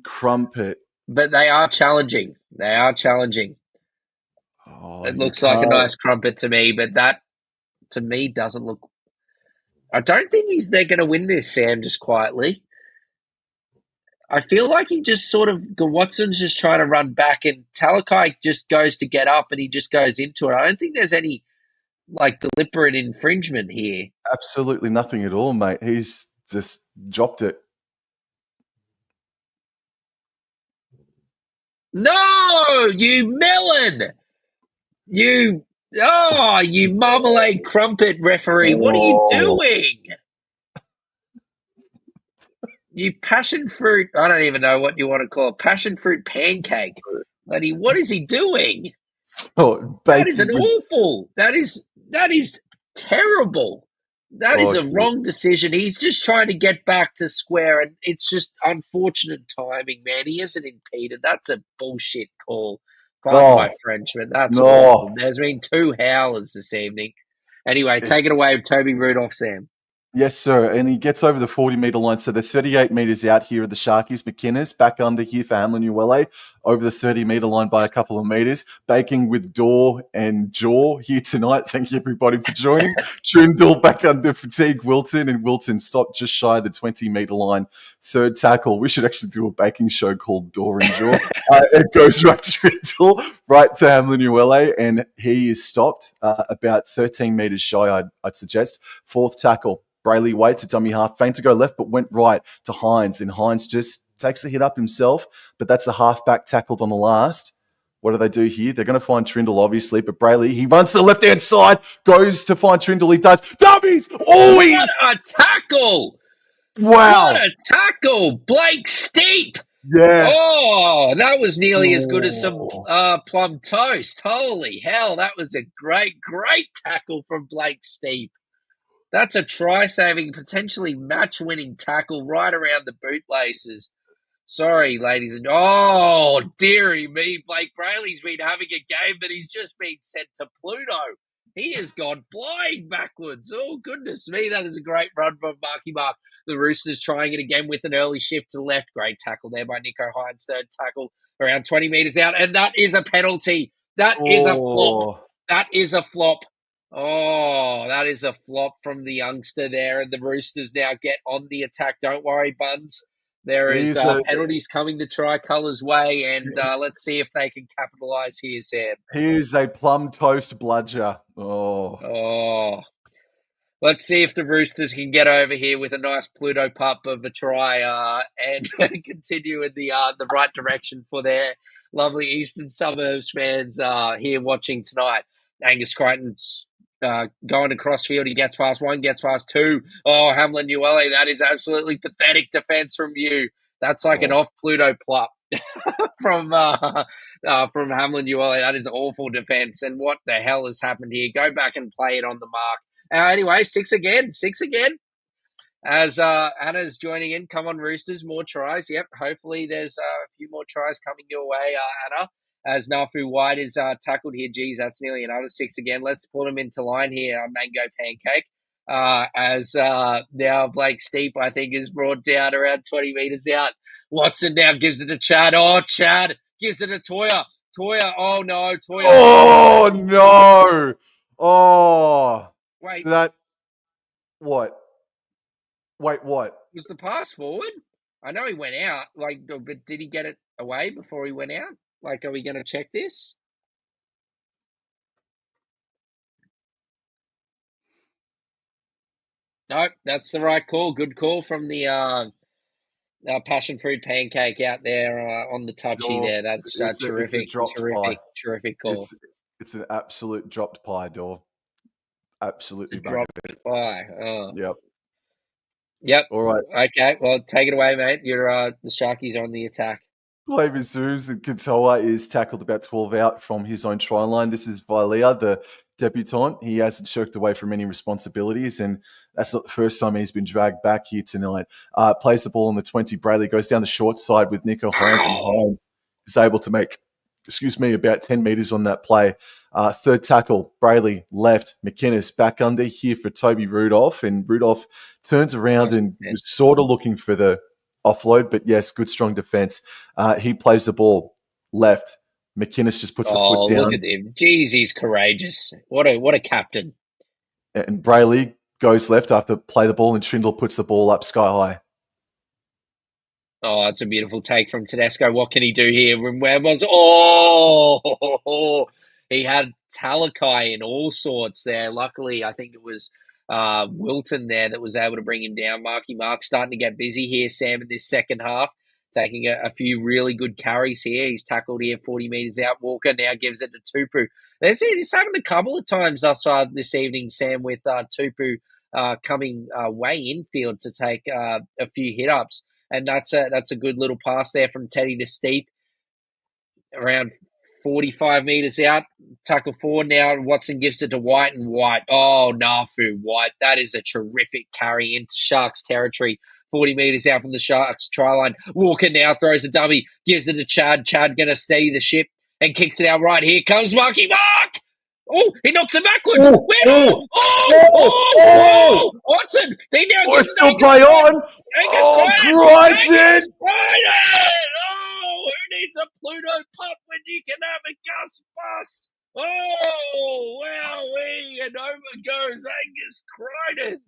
crumpet. But they are challenging. Oh, It you looks like a can't. nice crumpet to me, but that, to me, doesn't look... I don't think they're going to win this, Sam, just quietly. I feel like he just sort of... Watson's just trying to run back, and Talakai just goes to get up, and he just goes into it. I don't think there's any, deliberate infringement here. Absolutely nothing at all, mate. He's just dropped it. No, you melon! You marmalade crumpet referee. What are you doing? You passion fruit. I don't even know what you want to call it. Passion fruit pancake. Buddy, what is he doing? Oh, That is an with, awful. That is terrible. That is a wrong decision. He's just trying to get back to square, and it's just unfortunate timing, man. He isn't impeded. That's a bullshit call. Pardon my French, but that's awful. There's been 2 howlers this evening. Anyway, take it away with Toby Rudolph, Sam. Yes, sir. And he gets over the 40-metre line. So they're 38 metres out here at the Sharkies. McInnes back under here for Hamlin Uele, over the 30-metre line by a couple of metres. Baking with Dor and Jaw here tonight. Thank you, everybody, for joining. Trindle back under fatigue. Wilton, and Wilton stopped just shy of the 20-metre line. Third tackle. We should actually do a baking show called Dor and Jaw. It goes right to Trindle, right to Hamlin Uele, and he is stopped about 13 metres shy, I'd suggest. Fourth tackle. Brayley waits a dummy half, faint to go left, but went right to Hines, and Hines just takes the hit up himself, but that's the halfback tackled on the last. What do they do here? They're going to find Trindle, obviously, but Brayley, he runs to the left-hand side, goes to find Trindle, he does. Dummies! Oh, what a tackle! Wow! What a tackle! Blake Steep! Yeah. Oh, that was nearly as good as some plum toast. Holy hell, that was a great tackle from Blake Steep. That's a try-saving, potentially match-winning tackle right around the bootlaces. Sorry, ladies and... Oh, dearie me. Blake Brayley's been having a game, but he's just been sent to Pluto. He has gone flying backwards. Oh, goodness me. That is a great run from Marky Mark. The Roosters trying it again with an early shift to the left. Great tackle there by Nico Hines. Third tackle around 20 metres out. And that is a penalty. That is a flop. That is a flop. Oh, that is a flop from the youngster there. And the Roosters now get on the attack. Don't worry, Buns. There is penalties coming the Tricolour's way, and let's see if they can capitalise here, Sam. Here's a plum toast bludger. Oh. Let's see if the Roosters can get over here with a nice Pluto pup of a try and continue in the right direction for their lovely Eastern Suburbs fans here watching tonight. Angus Crichton's going across field. He gets past 1, gets past 2. Oh, Hamlin Uele, that is absolutely pathetic defense from you. That's like an off Pluto plop from Hamlin Uele. That is awful defense. And what the hell has happened here? Go back and play it on the mark. Anyway, 6 again. As Anna's joining in. Come on, Roosters, more tries. Yep, hopefully there's a few more tries coming your way, Anna. As Nafu White is tackled here. Geez, that's nearly another 6 again. Let's put him into line here, Mango Pancake. As now Blake Steep, I think, is brought down around 20 metres out. Watson now gives it to Chad. Oh, Chad gives it to Toya. Oh, no. Toya. Oh, no. Oh. Wait. What? Wait, what? Was the pass forward? I know he went out, but did he get it away before he went out? Are we going to check this? No, that's the right call. Good call from the passion fruit pancake out there on the touchy there. That's terrific. Terrific call. It's an absolute dropped pie, Dor. Absolutely dropped pie. Oh. Yep. All right. Okay. Well, take it away, mate. You're the Sharkies are on the attack. Flavor Zoos and Katoa is tackled about 12 out from his own try line. This is Vilea, the debutant. He hasn't shirked away from any responsibilities, and that's not the first time he's been dragged back here tonight. Plays the ball on the 20. Brayley goes down the short side with Nico Hines, and Hines is able to make, about 10 metres on that play. Third tackle, Brayley left, McInnes back under here for Toby Rudolph, and Rudolph turns around and was sort of looking for the offload, but yes, good strong defense. He plays the ball left, McInnes just puts the Oh, foot look down, at him. Jeez, he's courageous. What a captain. and Brayley goes left after play the ball, and Trindle puts the ball up sky high. Oh, it's a beautiful take from Tedesco. What can he do here? Where was oh he had Talakai in all sorts there. Luckily, I think it was Wilton there that was able to bring him down. Marky Mark starting to get busy here, Sam, in this second half, taking a few really good carries here. He's tackled here 40 metres out. Walker now gives it to Tupu. This happened a couple of times thus far this evening, Sam, with Tupu coming way infield to take a few hit-ups. And that's a good little pass there from Teddy to Steep, around 45 metres out. Tackle forward now. Watson gives it to White, and White. Oh, Nafu White. That is a terrific carry into Sharks territory. 40 metres out from the Sharks try line. Walker now throws a dummy, gives it to Chad. Chad going to steady the ship and kicks it out right. Here comes Marky Mark. Oh, he knocks it backwards. Watson. He now gives still play on. Crichton. Oh, who needs a Pluto pup when you can have a Gus bus? Oh, wowee. And over goes Angus Crichton.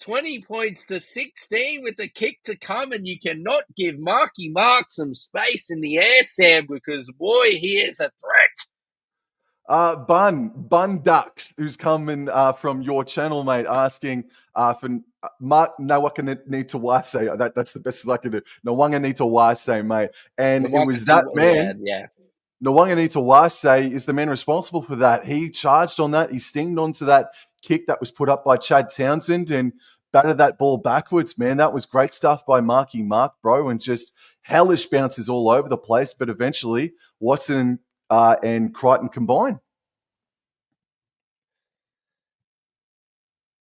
20 points to 16 with the kick to come, and you cannot give Marky Mark some space in the air, Sam, because, boy, he is a threat. Bun Ducks, who's coming from your channel, mate, asking for Mark Nawaka need to wase. That's the best I can do. Nawanga need to wase, mate. And it was that man. Yeah. Nawanga need to wase is the man responsible for that. He charged on that. He stinged onto that kick that was put up by Chad Townsend and batted that ball backwards, man. That was great stuff by Marky Mark, bro, and just hellish bounces all over the place. But eventually, Watson and Crichton combine.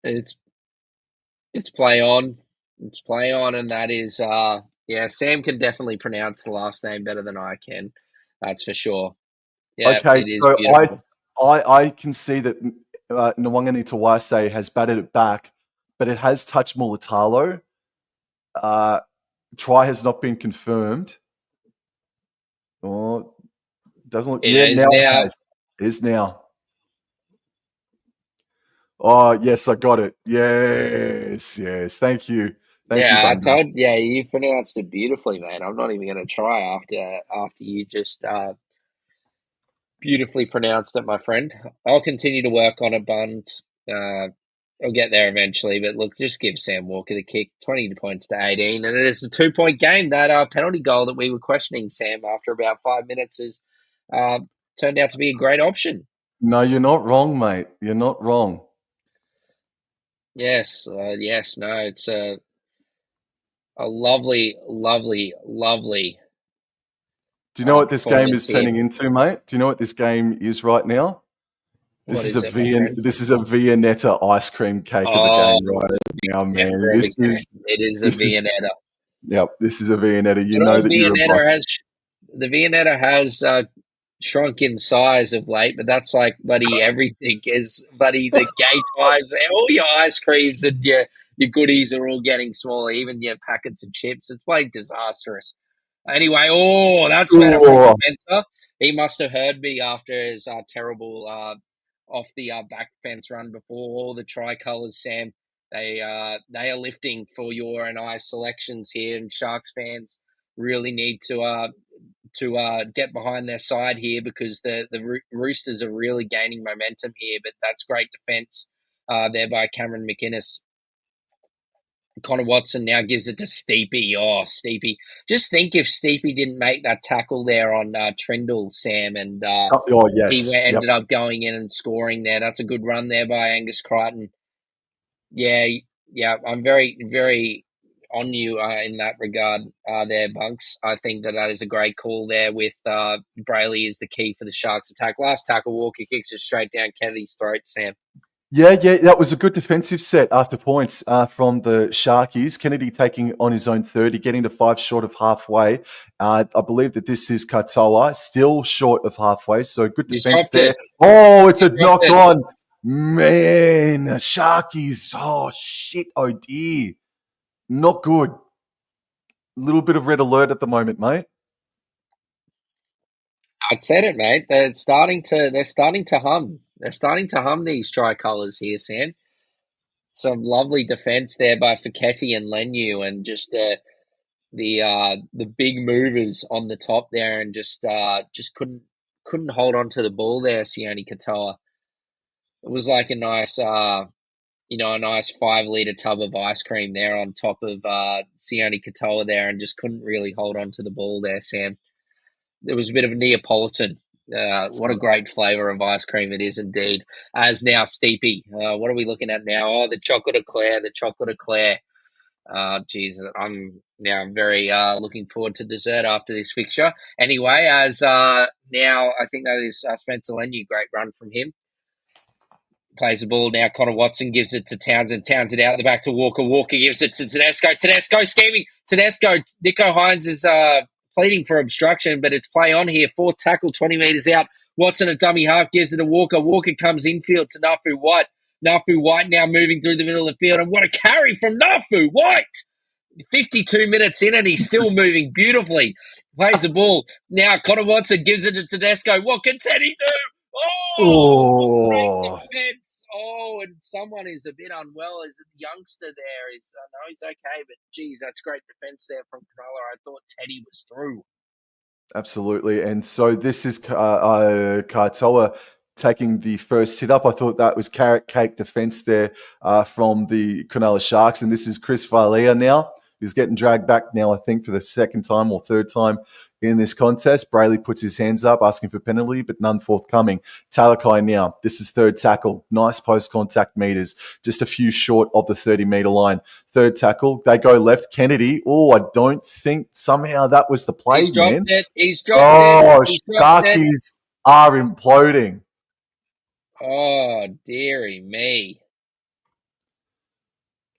It's play on. It's play on, and that is Sam can definitely pronounce the last name better than I can. That's for sure. Yeah, okay, so I can see that Nwangani Tawase has batted it back, but it has touched Mulatalo. Try has not been confirmed. Oh, doesn't look. It is now. Oh, yes, I got it. Yes. Thank you. You pronounced it beautifully, man. I'm not even going to try after you just beautifully pronounced it, my friend. I'll continue to work on it, Buns. I'll get there eventually, but look, just give Sam Walker the kick. 20 points to 18, and it is a 2-point game. That penalty goal that we were questioning, Sam, after about 5 minutes has turned out to be a great option. No, you're not wrong, mate. You're not wrong. Yes, no, it's a lovely. Do you know what this game is turning into, mate? Do you know what this game is right now? This is a Viennetta ice cream cake of a game right now, man. It is a Viennetta. Yep, this is a Viennetta. You know that you're a boss. The Viennetta has shrunk in size of late, but that's like bloody everything is bloody the gay times. All your ice creams and your goodies are all getting smaller, even your packets of chips. It's like disastrous. Anyway, that's better from Mentor. He must have heard me after his terrible off the back fence run before. All the tricolours, Sam, they are lifting for your and I selections here, and Sharks fans really need to get behind their side here, because the Roosters are really gaining momentum here. But that's great defence there by Cameron McInnes. Connor Watson now gives it to Steepy. Oh, Steepy. Just think if Steepy didn't make that tackle there on Trindle, Sam, and he ended up going in and scoring there. That's a good run there by Angus Crichton. Yeah, I'm very, very on you in that regard there, Bunks. I think that is a great call there with Brayley is the key for the Sharks attack. Last tackle, Walker kicks it straight down Kennedy's throat, Sam. Yeah, that was a good defensive set after points from the Sharkies. Kennedy taking on his own 30, getting to 5 short of halfway. I believe that this is Katoa, still short of halfway, so good defense there. It's a knock on. Man, Sharkies. Oh, shit. Oh, dear. Not good. A little bit of red alert at the moment, mate. I said it, mate. They're starting to hum. They're starting to hum these tricolours here, Sam. Some lovely defence there by Fiketti and Lenu, and just the big movers on the top there, and just couldn't hold on to the ball there. Sione Katoa. It was like a nice a nice 5 litre tub of ice cream there on top of Sione Katoa there, and just couldn't really hold on to the ball there, Sam. There was a bit of a Neapolitan. What a great flavour of ice cream it is indeed. As now, Steepy. What are we looking at now? Oh, the chocolate eclair, the chocolate eclair. Geez, I'm now very looking forward to dessert after this fixture. Anyway, as now, I think that is Spencer Lenu. Great run from him. Plays the ball now. Connor Watson gives it to Townsend. Townsend out the back to Walker. Walker gives it to Tedesco. Tedesco scheming. Tedesco. Nico Hines is pleading for obstruction, but it's play on here. Fourth tackle, 20 metres out. Watson, a dummy half, gives it to Walker. Walker comes infield to Nafu White. Nafu White now moving through the middle of the field. And what a carry from Nafu White! 52 minutes in and he's still moving beautifully. Plays the ball. Now Connor Watson gives it to Tedesco. What can Teddy do? Great defense. And someone is a bit unwell. Is it the youngster there? I know he's okay, but geez, that's great defense there from Cronulla. I thought Teddy was through. Absolutely. And so this is Katoa taking the first hit up. I thought that was carrot cake defense there from the Cronulla Sharks. And this is Chris Vailea now, who's getting dragged back now, I think, for the second time or third time in this contest. Brayley puts his hands up, asking for penalty, but none forthcoming. Talakai now. This is third tackle. Nice post-contact meters. Just a few short of the 30-meter line. Third tackle. They go left. Kennedy. I don't think somehow that was the play, He's dropped man. He's dropped it. Sharkies are imploding. Oh, dearie me.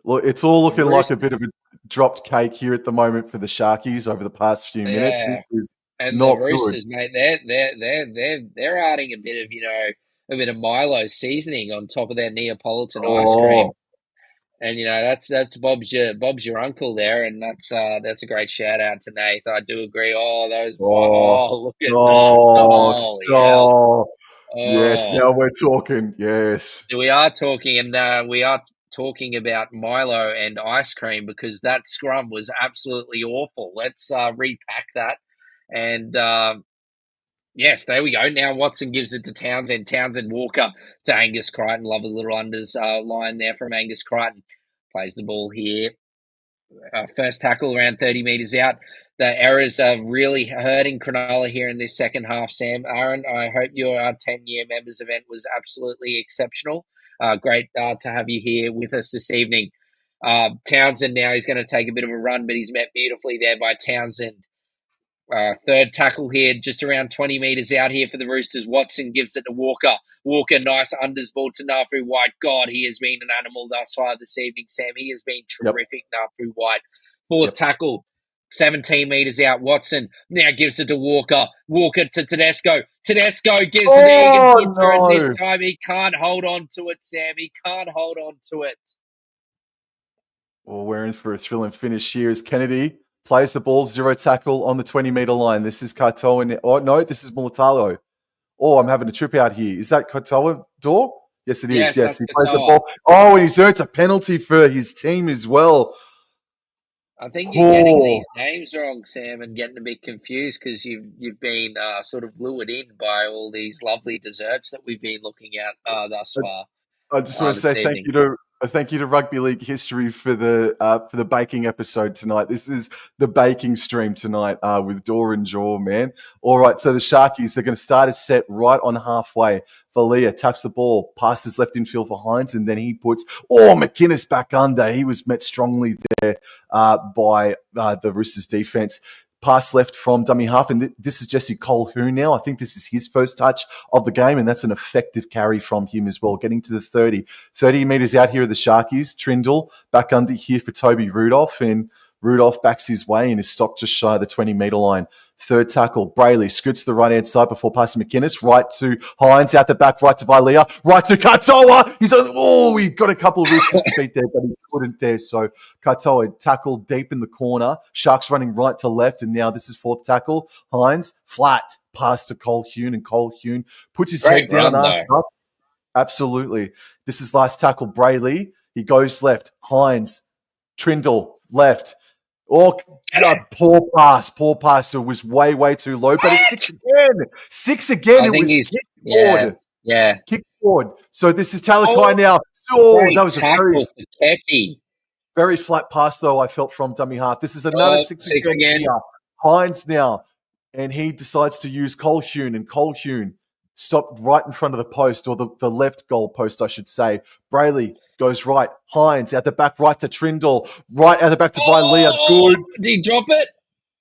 Look, it's all looking like a bit of a dropped cake here at the moment for the Sharkies over the past few minutes. This is not the Roosters, good. mate. They're adding a bit of Milo seasoning on top of their Neapolitan ice cream, and that's Bob's your uncle there, and that's a great shout out to Nath. I do agree. Look at that! Yes, now we're talking. Yes, we are talking, and we are talking about Milo and ice cream, because that scrum was absolutely awful. Let's repack that. And yes, there we go. Now Watson gives it to Townsend. Townsend Walker to Angus Crichton. Lovely little unders line there from Angus Crichton. Plays the ball here. First tackle around 30 metres out. The errors are really hurting Cronulla here in this second half, Sam. Aaron, I hope your 10-year members event was absolutely exceptional. Great to have you here with us this evening. Townsend now, he's going to take a bit of a run, but he's met beautifully there by Townsend. Third tackle here, just around 20 metres out here for the Roosters. Watson gives it to Walker. Walker, nice unders ball to Nafu White. God, he has been an animal thus far this evening, Sam. He has been terrific, Nafu White. Fourth tackle, 17 metres out. Watson now gives it to Walker. Walker to Tedesco. Tedesco gives it to Egan Butcher, and this time he can't hold on to it, Sam. He can't hold on to it. Well, we're in for a thrilling finish here as Kennedy plays the ball, 0 tackle on the 20-meter line. This is Katoa. This is Mortalo. I'm having a trip out here. Is that Katoa, Dor? Yes, it is. Yes, he plays the ball. And he's earned a penalty for his team as well. I think you're getting these names wrong, Sam, and getting a bit confused because you've been sort of lured in by all these lovely desserts that we've been looking at thus far. I just want to say thank you to Rugby League History for the baking episode tonight. This is the baking stream tonight with Dor and Jaw, man. All right, so the Sharkies, they're going to start a set right on halfway. Vailea taps the ball, passes left infield for Hines, and then he puts McInnes back under. He was met strongly there by the Roosters defense. Pass left from dummy half, and this is Jesse Colquhoun now. I think this is his first touch of the game, and that's an effective carry from him as well, getting to the 30 metres out here of the Sharkies. Trindle back under here for Toby Rudolph, and Rudolph backs his way and is stopped just shy of the 20-metre line. Third tackle, Brayley scoots to the right-hand side before passing McInnes. Right to Hines, out the back, right to Vailea, right to Katoa. He got a couple of Roosters to beat there, but he couldn't there. So Katoa tackled deep in the corner. Sharks running right to left, and now this is fourth tackle. Hines, flat. pass to Cole Hune, and Cole Hune puts his head Great down, run, ass though. up. Absolutely. This is last tackle, Brayley. He goes left. Hines, Trindle, left. Oh, poor pass. Poor pass. It was way, way too low, but it's 6 again. 6 again. I It think was he's kick forward. yeah. Kick forward. So this is Talakai now. Oh, Great that was a tackle for Ketty. very flat pass, though, I felt from dummy half. This is another 6 again here. Hines now. And he decides to use Cole Hune, and Cole Hune stopped right in front of the post, or the left goal post, I should say. Brayley goes right. Hines out the back right to Trindle. Right out the back to Vilea. Good. Did he drop it?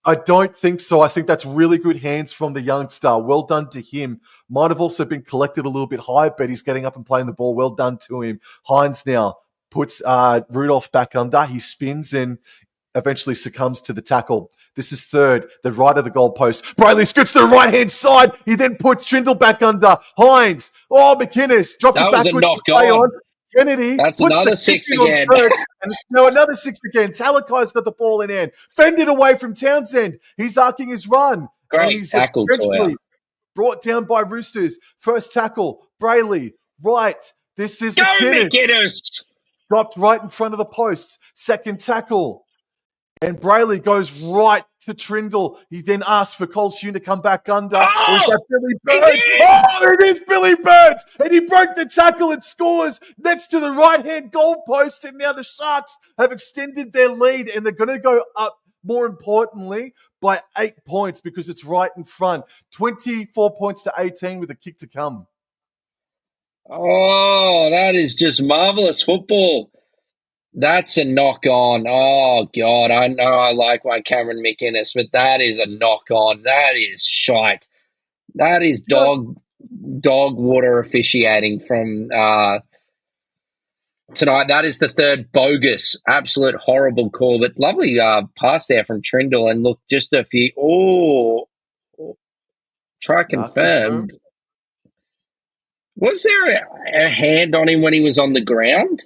I don't think so. I think that's really good hands from the youngster. Well done to him. Might have also been collected a little bit high, but he's getting up and playing the ball. Well done to him. Hines now puts Rudolph back under. He spins and eventually succumbs to the tackle. This is third, the right of the goalpost. Brayley scoots to the right-hand side. He then puts Trindle back under. Hines. Oh, McInnes. Dropped it backwards. That was a knock on. Kennedy. That's puts another the 6 kick in again. And now another 6 again. Talakai's got the ball in hand. Fended away from Townsend. He's arcing his run. Great and he's tackle, Toya. Brought down by Roosters. First tackle. Brayley. Right. This is Go McInnes. McInnes. Dropped right in front of the posts. Second tackle. And Brayley goes right to Trindle. He then asks for Cole Hune to come back under. Or is that Billy Birds? Oh, it is Billy Birds! And he broke the tackle and scores next to the right-hand goal post. And now the Sharks have extended their lead, and they're going to go up, more importantly, by 8 points because it's right in front. 24 points to 18 with a kick to come. Oh, that is just marvelous football. That's a knock on. Oh, God. I know I like my Cameron McInnes, but that is a knock on. That is shite. That is dog water officiating from tonight. That is the third bogus, absolute horrible call, but lovely pass there from Trindle. And look, just a few. Oh, try confirmed. Was there a hand on him when he was on the ground?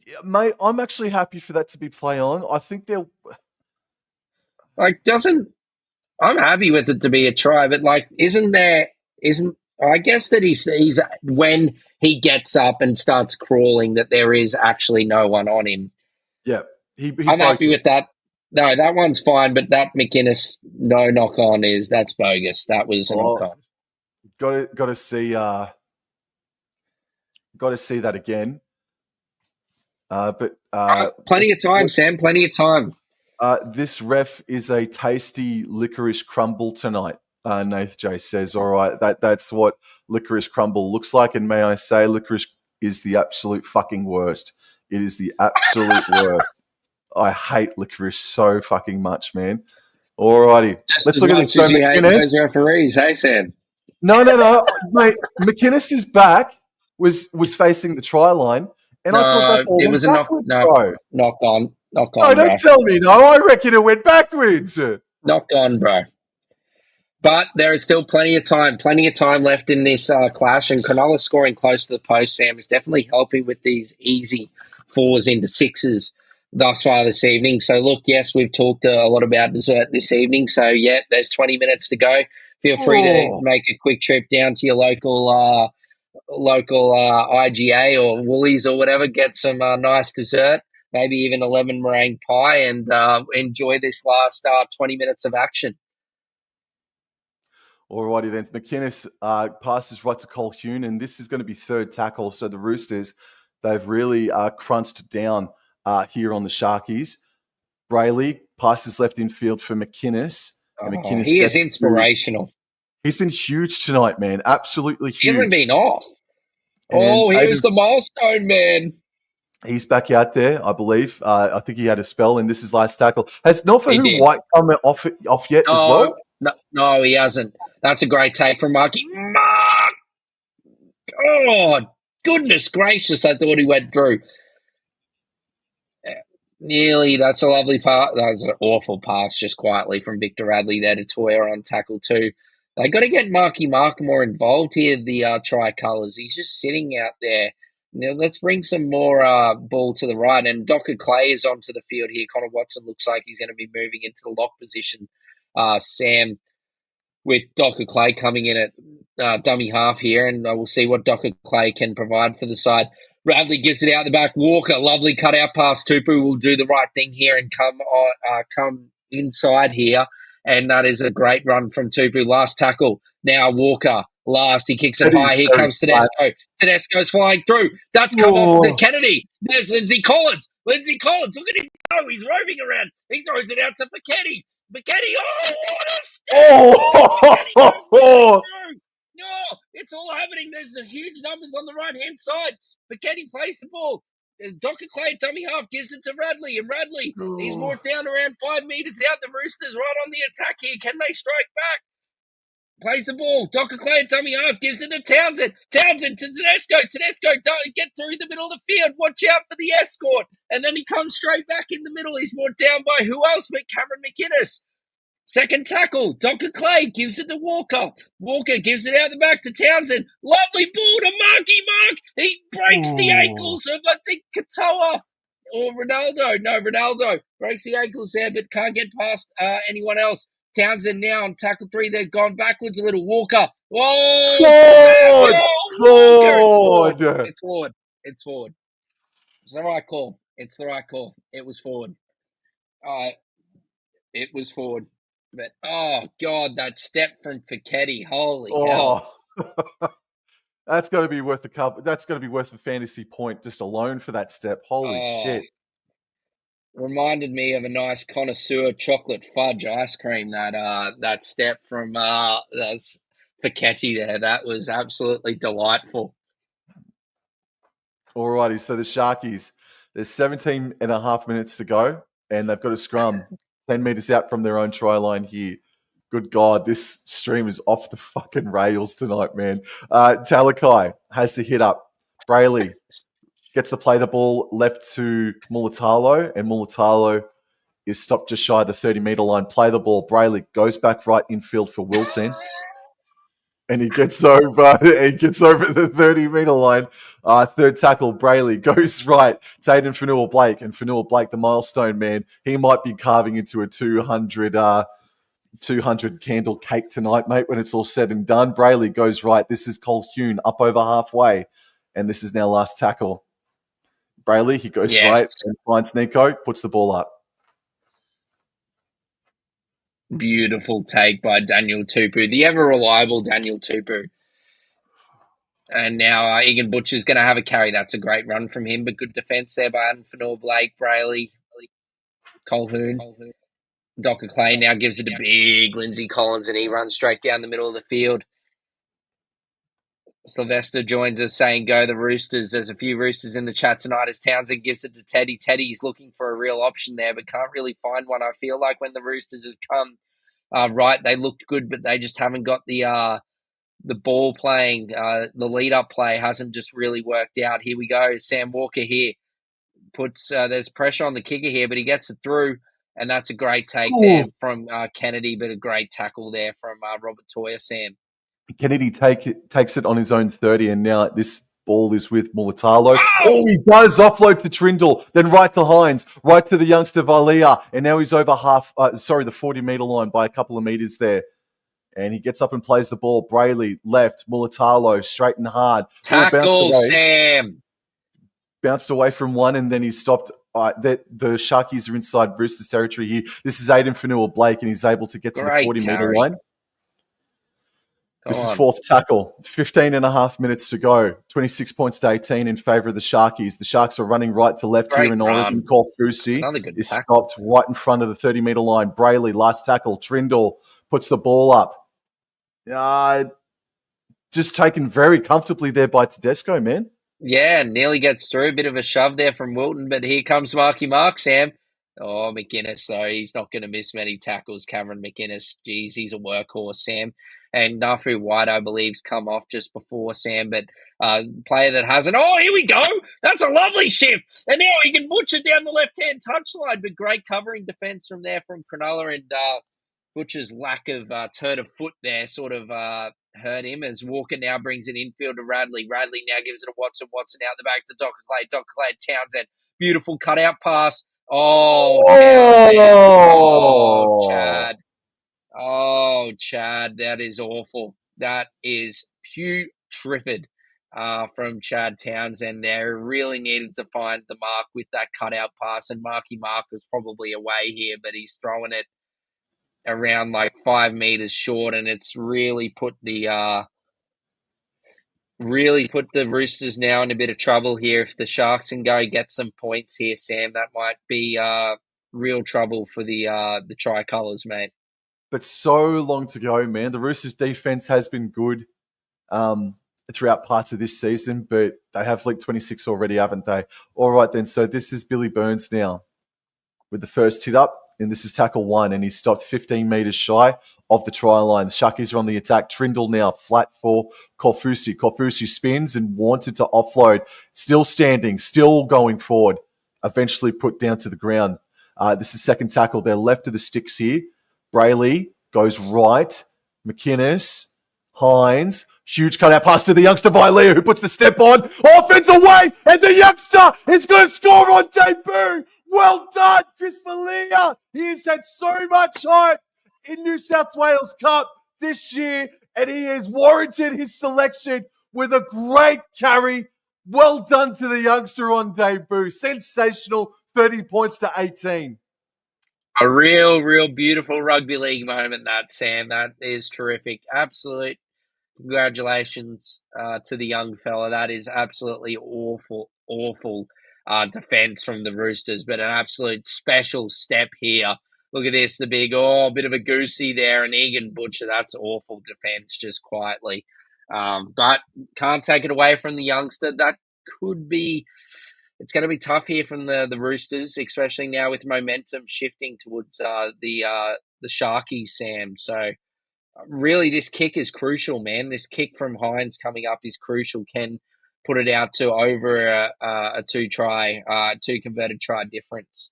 Yeah, mate, I'm actually happy for that to be play on. I think they'll I'm happy with it to be a try, but I guess that he's when he gets up and starts crawling that there is actually no one on him. Yeah. I'm happy with that. No, that one's fine, but that McInnes no knock on that's bogus. That was a knock on. Got to see that again. But plenty of time, Sam. Plenty of time. This ref is a tasty licorice crumble tonight. Nath J says, "All right, that's what licorice crumble looks like." And may I say, licorice is the absolute fucking worst. It is the absolute worst. I hate licorice so fucking much, man. Alrighty, let's look at the show. Those referees, hey Sam. No, mate. McInnes is back. Was facing the try line. And I thought that ball it was a knock on. No, don't tell me no. I reckon it went backwards. Knock on, bro. But there is still plenty of time left in this clash. And Cronulla scoring close to the post, Sam, is definitely helping with these easy 4s into 6s thus far this evening. So, look, yes, we've talked a lot about dessert this evening. So, yeah, there's 20 minutes to go. Feel free to make a quick trip down to your local IGA or Woolies or whatever, get some nice dessert, maybe even a lemon meringue pie, and enjoy this last 20 minutes of action. Alrighty then, McInnes passes right to Cole Hune, and this is going to be third tackle. So the Roosters, they've really crunched down here on the Sharkies. Brayley passes left infield for McInnes. McInnes he is inspirational. He's been huge tonight, man. Absolutely huge. He hasn't been off. Here's the milestone, man. He's back out there, I believe. I think he had a spell, and this is last tackle. Has Nofahu White come off yet as well? No, he hasn't. That's a great take from Marky. Mark! Oh, goodness gracious, I thought he went through. Nearly, that's a lovely pass. That was an awful pass just quietly from Victor Radley there to Toya on tackle 2. They got to get Marky Mark more involved here, the tricolours. He's just sitting out there. Let's bring some more ball to the right. And Docker Clay is onto the field here. Connor Watson looks like he's going to be moving into the lock position Sam, with Docker Clay coming in at dummy half here, and we'll see what Docker Clay can provide for the side. Radley gives it out the back. Walker, lovely cutout pass. Tupu will do the right thing here and come inside here, and that is a great run from Tupu. Last tackle. Now Walker, last. He kicks it That high. is Here very comes flat. Tedesco. Tedesco's flying through. That's come off the Kennedy. There's Lindsay Collins. Lindsay Collins, look at him go. He's roaming around. He throws it out to Paquetti. Paquetti, Oh! No, it's all happening. There's huge numbers on the right-hand side. Paquetti plays the ball. Docker Clay, dummy half, gives it to Radley. And Radley, he's more down around 5 metres out. The Roosters right on the attack here. Can they strike back? Plays the ball. Docker Clay, dummy half, gives it to Townsend. Townsend to Tedesco. Tedesco, don't get through the middle of the field. Watch out for the escort. And then he comes straight back in the middle. He's more down by who else but Cameron McInnes. Second tackle, Docker Clay gives it to Walker. Walker gives it out the back to Townsend. Lovely ball to Marky Mark. He breaks the ankles of, I think, Katoa or Ronaldo. No, Ronaldo breaks the ankles there, but can't get past anyone else. Townsend now on tackle 3. They've gone backwards a little. Walker. Whoa! Forward! It's forward. It's forward. It's the right call. It's the right call. It was forward. It was forward. But, oh, God, that step from Fichetti. Holy hell. That's going to be worth That's going to be worth a fantasy point just alone for that step. Holy shit. Reminded me of a nice connoisseur chocolate fudge ice cream, that step from Fichetti there. That was absolutely delightful. Alrighty, so the Sharkies, there's 17 and a half minutes to go, and they've got a scrum 10 metres out from their own try line here. Good God, this stream is off the fucking rails tonight, man. Talakai has to hit up. Brayley gets to play the ball left to Mulatalo, and Mulatalo is stopped just shy of the 30-metre line. Play the ball. Brayley goes back right infield for Wilton. And he gets over the 30-metre line. Third tackle, Brayley goes right. Taden Fanua Blake. And Fanua Blake, the milestone man, he might be carving into a 200 candle cake tonight, mate, when it's all said and done. Brayley goes right. This is Colquhoun up over halfway. And this is now last tackle. Brayley, he goes right and finds Nico, puts the ball up. Beautiful take by Daniel Tupu, the ever-reliable Daniel Tupu. And now Egan Butcher's going to have a carry. That's a great run from him, but good defence there by Adam Fanua Blake, Brayley, Colquhoun. Docker Clay now gives it to big Lindsay Collins, and he runs straight down the middle of the field. Sylvester joins us saying, go the Roosters. There's a few Roosters in the chat tonight as Townsend gives it to Teddy. Teddy's looking for a real option there, but can't really find one. I feel like when the Roosters have come right, they looked good, but they just haven't got the ball playing. The lead-up play hasn't just really worked out. Here we go. Sam Walker here. There's pressure on the kicker here, but he gets it through, and that's a great take there from Kennedy, but a great tackle there from Robert Toyer, Sam. Kennedy takes it on his own 30, and now this ball is with Mulatalo. He does offload to Trindle, then right to Hines, right to the youngster Valia, and now he's over the 40-metre line by a couple of metres there. And he gets up and plays the ball. Brayley, left, Mulatalo, straight and hard. Tackle, Sam. Bounced away from one, and then he stopped. The Sharkies are inside Roosters territory here. This is Aiden Fanua Blake, and he's able to get to the 40-metre line. This is fourth tackle. 15 and a half minutes to go. 26 points to 18 in favour of the Sharkies. The Sharks are running right to left here in Oregon. Korfusi is stopped right in front of the 30-metre line. Brayley, last tackle. Trindle puts the ball up. Just taken very comfortably there by Tedesco, man. Yeah, nearly gets through. A bit of a shove there from Wilton, but here comes Marky Mark, Sam. Oh, McInnes, though. He's not going to miss many tackles. Cameron McInnes, geez, he's a workhorse, Sam. And Nafu White, I believe, has come off just before Sam, but player that hasn't. Oh, here we go. That's a lovely shift. And now he can butcher down the left-hand touchline, but great covering defence from there from Cronulla, and Butcher's lack of turn of foot there sort of hurt him as Walker now brings it infield to Radley. Radley now gives it to Watson. Watson out the back to Docker Clay. Docker Clay, Townsend. Beautiful cutout pass. Oh, Chad. Oh, Chad, that is awful. That is putrid from Chad Townsend there. Really needed to find the mark with that cutout pass, and Marky Mark was probably away here, but he's throwing it around like 5 meters short, and it's really put the Roosters now in a bit of trouble here. If the Sharks can go get some points here, Sam, that might be real trouble for the Tricolours, mate. But so long to go, man. The Roosters' defense has been good throughout parts of this season, but they have leaked 26 already, haven't they? All right, then. So this is Billy Burns now with the first hit up, and this is tackle 1, and he's stopped 15 metres shy of the try line. The Sharkies are on the attack. Trindle now flat for Kofusi. Kofusi spins and wanted to offload. Still standing, still going forward. Eventually put down to the ground. This is second tackle. They're left of the sticks here. Brayley goes right. McInnes, Hines, huge cutout pass to the youngster by Leo, who puts the step on. Offense away, and the youngster is going to score on debut. Well done, Chris Valia. He has had so much hype in New South Wales Cup this year, and he has warranted his selection with a great carry. Well done to the youngster on debut. Sensational, 30 points to 18. A real beautiful rugby league moment, that, Sam. That is terrific. Absolute congratulations to the young fella. That is absolutely awful defense from the Roosters, but an absolute special step here. Look at this, the big, bit of a goosey there, and Egan Butcher. That's awful defense, just quietly. But can't take it away from the youngster. That could be... It's going to be tough here from the Roosters, especially now with momentum shifting towards the Sharkies, Sam. So really, this kick is crucial, man. This kick from Hines coming up is crucial. Can put it out to over a two converted try difference.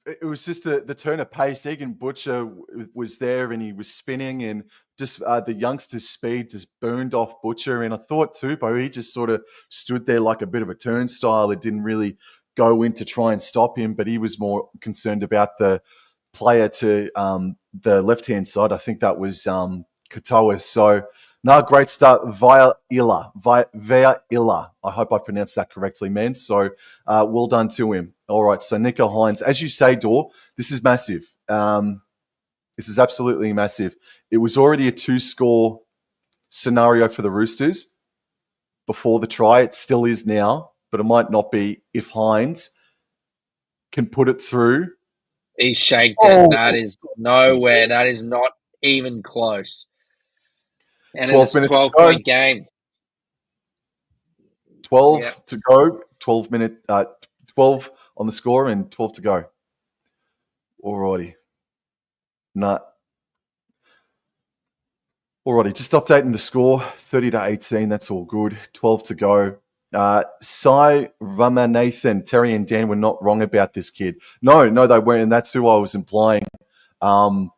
It was just the turn of pace. Egan Butcher was there and he was spinning, and just the youngster's speed just burned off Butcher. And I thought too, Bo, he just sort of stood there like a bit of a turnstile. It didn't really go in to try and stop him, but he was more concerned about the player to the left-hand side. I think that was Katoa. So, no, great start via Illa. I hope I pronounced that correctly, man. So, well done to him. All right, so Nico Hines. As you say, Dor, this is massive. This is absolutely massive. It was already a 2-score scenario for the Roosters before the try. It still is now, but it might not be if Hines can put it through. He's shaked it. That is nowhere. That is not even close. And it's a 12-point game. 12 to go. 12 on the score and 12 to go. Alrighty. Nah. Alrighty, just updating the score. 30 to 18. That's all good. 12 to go. Sai Ramanathan, Terry and Dan were not wrong about this kid. No, they weren't, and that's who I was implying. All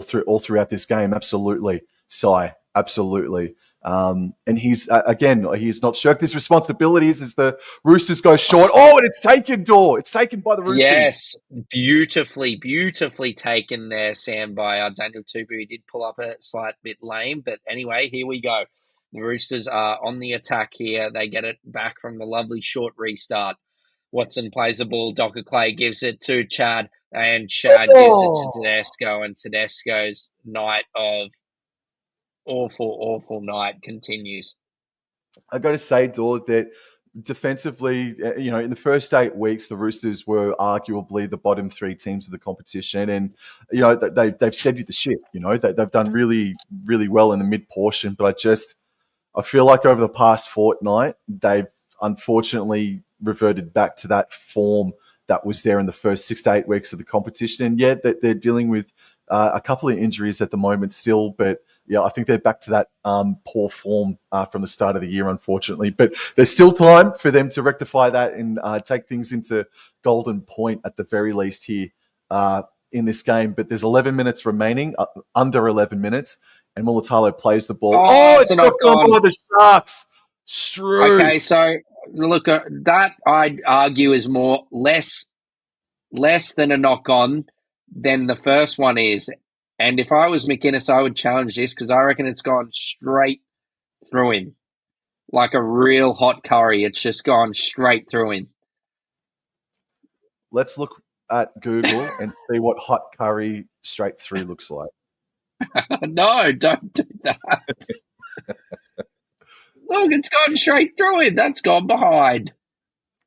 throughout this game, absolutely, Sai, absolutely. And he's he's not shirked his responsibilities as the Roosters go short. Oh, and it's taken, Dor. It's taken by the Roosters. Yes, beautifully taken there, Sam, by Daniel Tupou. He did pull up a slight bit lame, but anyway, here we go. The Roosters are on the attack here. They get it back from the lovely short restart. Watson plays the ball. Docker Clay gives it to Chad, and Chad gives it to Tedesco, and Tedesco's night of awful night continues. I got to say, Dor, that defensively, in the first 8 weeks, the Roosters were arguably the bottom 3 teams of the competition, and they've steadied the ship. They've done really, really well in the mid portion, but I feel like over the past fortnight, they've unfortunately reverted back to that form that was there in the first 6 to 8 weeks of the competition. And yet they're dealing with a couple of injuries at the moment still, but yeah, I think they're back to that poor form from the start of the year, unfortunately. But there's still time for them to rectify that and take things into golden point at the very least here in this game. But there's 11 minutes remaining, under 11 minutes, and Mulatalo plays the ball. It's not gone by the Sharks. Struth. Okay, so look, that I'd argue is less than a knock on than the first one is. And if I was McInnes, I would challenge this because I reckon it's gone straight through him. Like a real hot curry. It's just gone straight through him. Let's look at Google and see what hot curry straight through looks like. No, don't do that. Look, it's gone straight through him. That's gone behind.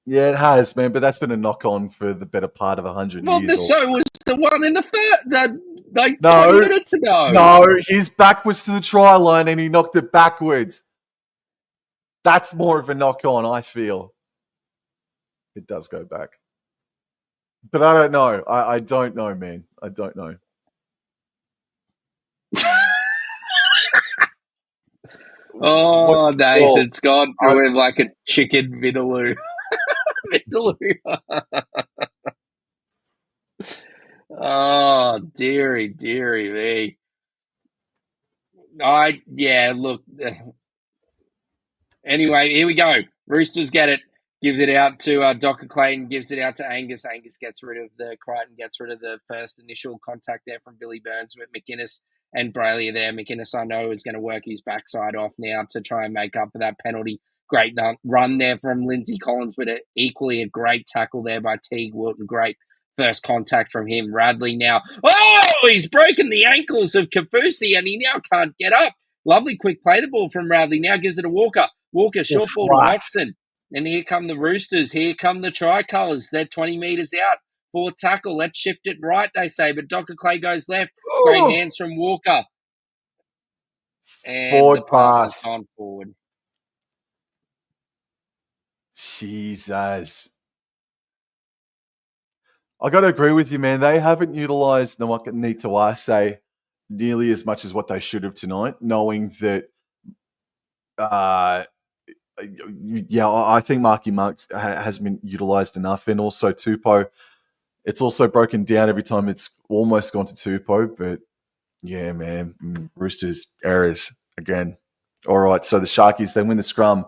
Yeah, it has, man, but that's been a knock-on for the better part of 100 years. So was the one in the first, like 20 No, minutes ago. no, his back was to the try line and he knocked it backwards. That's more of a knock-on, I feel. It does go back. But I don't know. I don't know, man. I don't know. Oh, Nathan, it's gone through him like a chicken vindaloo. Vindaloo. Oh, dearie me. Look. Anyway, here we go. Roosters get it. Gives it out to Docker Clayton, gives it out to Angus. Angus gets rid of Crichton gets rid of the first initial contact there from Billy Burns with McInnes and Brayley there. McInnes, I know, is going to work his backside off now to try and make up for that penalty. Great run there from Lindsay Collins, but equally a great tackle there by Teague Wilton. Great first contact from him. Radley now. Oh, he's broken the ankles of Kafusi and he now can't get up. Lovely quick play the ball from Radley. Now gives it to Walker. Walker, short ball to Watson. And here come the Roosters. Here come the Tricolours. They're 20 metres out. Fourth tackle. Let's shift it right, they say. But Dr. Clay goes left. Great hands from Walker. And forward the pass pass. on forward. Jesus. I got to agree with you, man. They haven't utilised Nawaka Nitawase nearly as much as what they should have tonight, knowing that I think Marky Mark has been utilised enough. And also Tupou, it's also broken down every time it's almost gone to Tupou. But yeah, man, Roosters errors again. All right, so the Sharkies, they win the scrum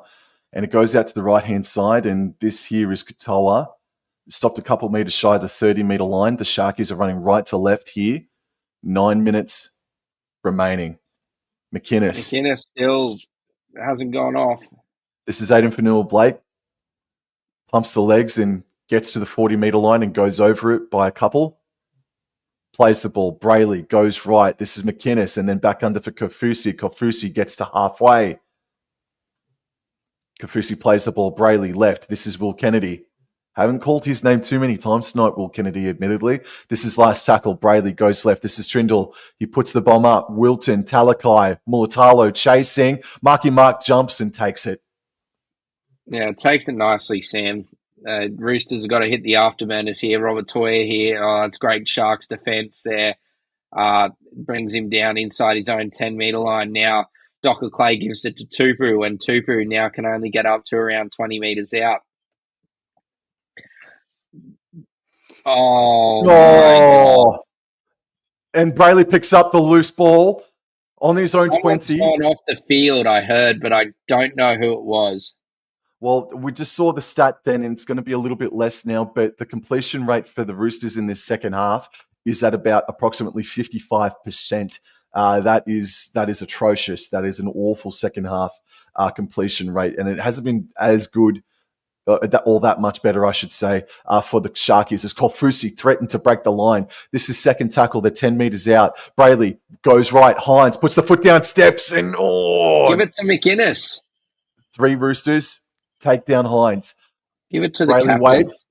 and it goes out to the right-hand side. And this here is Katoa. Stopped a couple metres shy of the 30-metre line. The Sharkies are running right to left here. 9 minutes remaining. McInnes still hasn't gone off. This is Aiden Fanua-Blake. Pumps the legs and gets to the 40-metre line and goes over it by a couple. Plays the ball. Brayley goes right. This is McInnes and then back under for Kafusi. Kafusi gets to halfway. Kafusi plays the ball. Brayley left. This is Will Kennedy. Haven't called his name too many times tonight, Will Kennedy, admittedly. This is last tackle. Brayley goes left. This is Trindle. He puts the bomb up. Wilton, Talakai, Mulatalo chasing. Marky Mark jumps and takes it. Yeah, it takes it nicely, Sam. Roosters have got to hit the afterburners here. Robert Toya here. Oh, it's great Sharks defence there. Brings him down inside his own 10-metre line. Now, Docker Clay gives it to Tupu, and Tupu now can only get up to around 20 metres out. Oh, my God. And Brayley picks up the loose ball on his own 20. Gone off the field, I heard, but I don't know who it was. Well, we just saw the stat then, and it's going to be a little bit less now, but the completion rate for the Roosters in this second half is at about approximately 55%. That is atrocious. That is an awful second half completion rate, and it hasn't been as good that much better, I should say, for the Sharkies. As Kofusi threatened to break the line. This is second tackle. They're 10 metres out. Brayley goes right. Hines puts the foot down, steps, and give it to McInnes. 3 Roosters take down Hines. Give it to the Brayley captain. Waits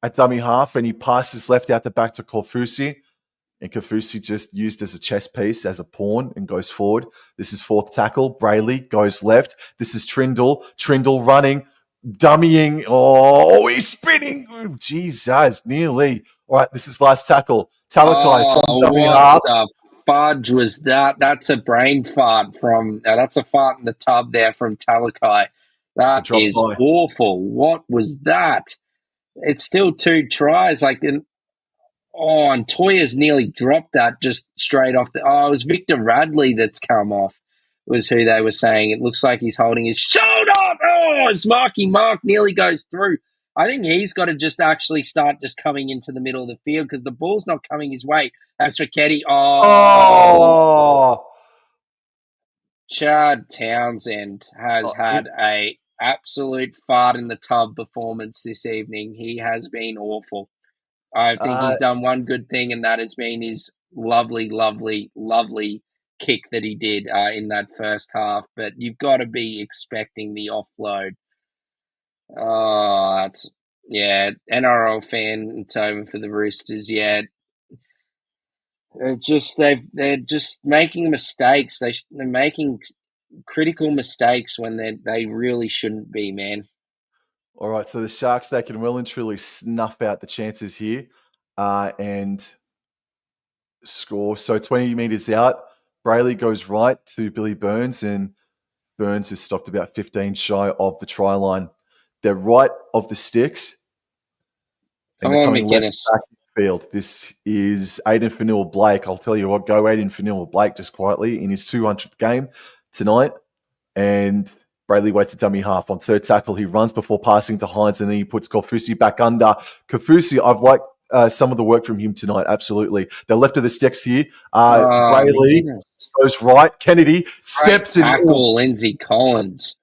at dummy half, and he passes left out the back to Kofusi. And Kafusi just used as a chess piece, as a pawn, and goes forward. This is fourth tackle. Brayley goes left. This is Trindle. Trindle running. Dummying. Oh, he's spinning. Oh, Jesus, nearly. All right, this is last tackle. Talakai from dummy half. What the fudge was that? That's a brain fart from... that's a fart in the tub there from Talakai. That is awful. What was that? It's still 2 tries. And Toya's nearly dropped that just straight off. It was Victor Radley that's come off, was who they were saying. It looks like he's holding his shoulder. Oh, it's Marky Mark nearly goes through. I think he's got to just actually start just coming into the middle of the field because the ball's not coming his way. As for Ketty, Oh, Chad Townsend has had a absolute fart in the tub performance this evening. He has been awful. I think he's done one good thing, and that has been his lovely, lovely, lovely kick that he did in that first half. But you've got to be expecting the offload. Oh, that's NRL fan. It's over for the Roosters. Yeah, they're just making mistakes. They're making critical mistakes when they really shouldn't be, man. all right. So the Sharks, they can well and truly snuff out the chances here and score. So 20 metres out, Brayley goes right to Billy Burns, and Burns is stopped about 15 shy of the try line. They're right of the sticks, and Come they're on, coming left McInnes. back in the field. This is Aiden Fanua-Blake. I'll tell you what, go Aiden Fanua-Blake just quietly in his 200th game tonight. And Brayley waits a dummy half. On third tackle, he runs before passing to Hines, and then he puts Kaufusi back under. Kaufusi, I've liked some of the work from him tonight, absolutely. They're left of the sticks here. Brayley McInnes. goes right. Kennedy steps Great in. tackle, Lindsay Collins.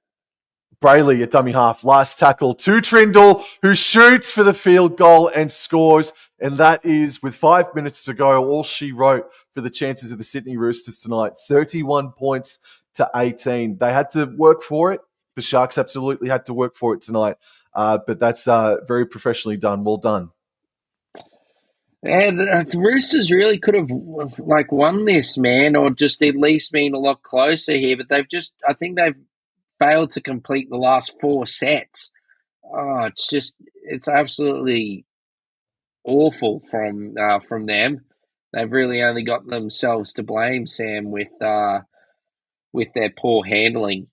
Brayley at dummy half. Last tackle to Trindle, who shoots for the field goal and scores. And that is, with 5 minutes to go, all she wrote for the chances of the Sydney Roosters tonight. 31 points to 18. They had to work for it. The Sharks absolutely had to work for it tonight. But that's very professionally done. Well done. Yeah, the Roosters really could have won this, man, or just at least been a lot closer here. But I think they've failed to complete the last 4 sets. Oh, it's absolutely awful from them. They've really only got themselves to blame, Sam, with their poor handling.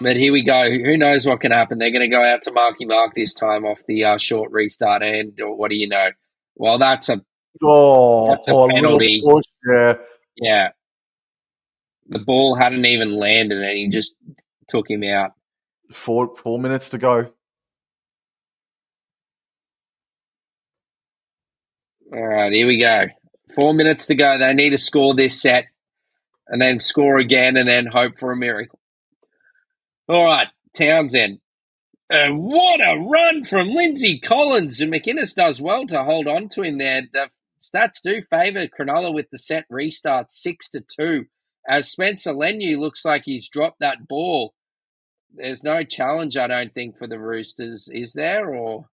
But here we go. Who knows what can happen? They're going to go out to Marky Mark this time off the short restart, and what do you know? Well, that's a A little penalty. push, yeah. Yeah, the ball hadn't even landed, and he just took him out. 4 minutes to go. All right, here we go. 4 minutes to go. They need to score this set, and then score again, and then hope for a miracle. All right, Townsend. And what a run from Lindsay Collins. And McInnes does well to hold on to him there. The stats do favour Cronulla with the set restart 6-2. As Spencer Leniu looks like he's dropped that ball. There's no challenge, I don't think, for the Roosters, is there? Or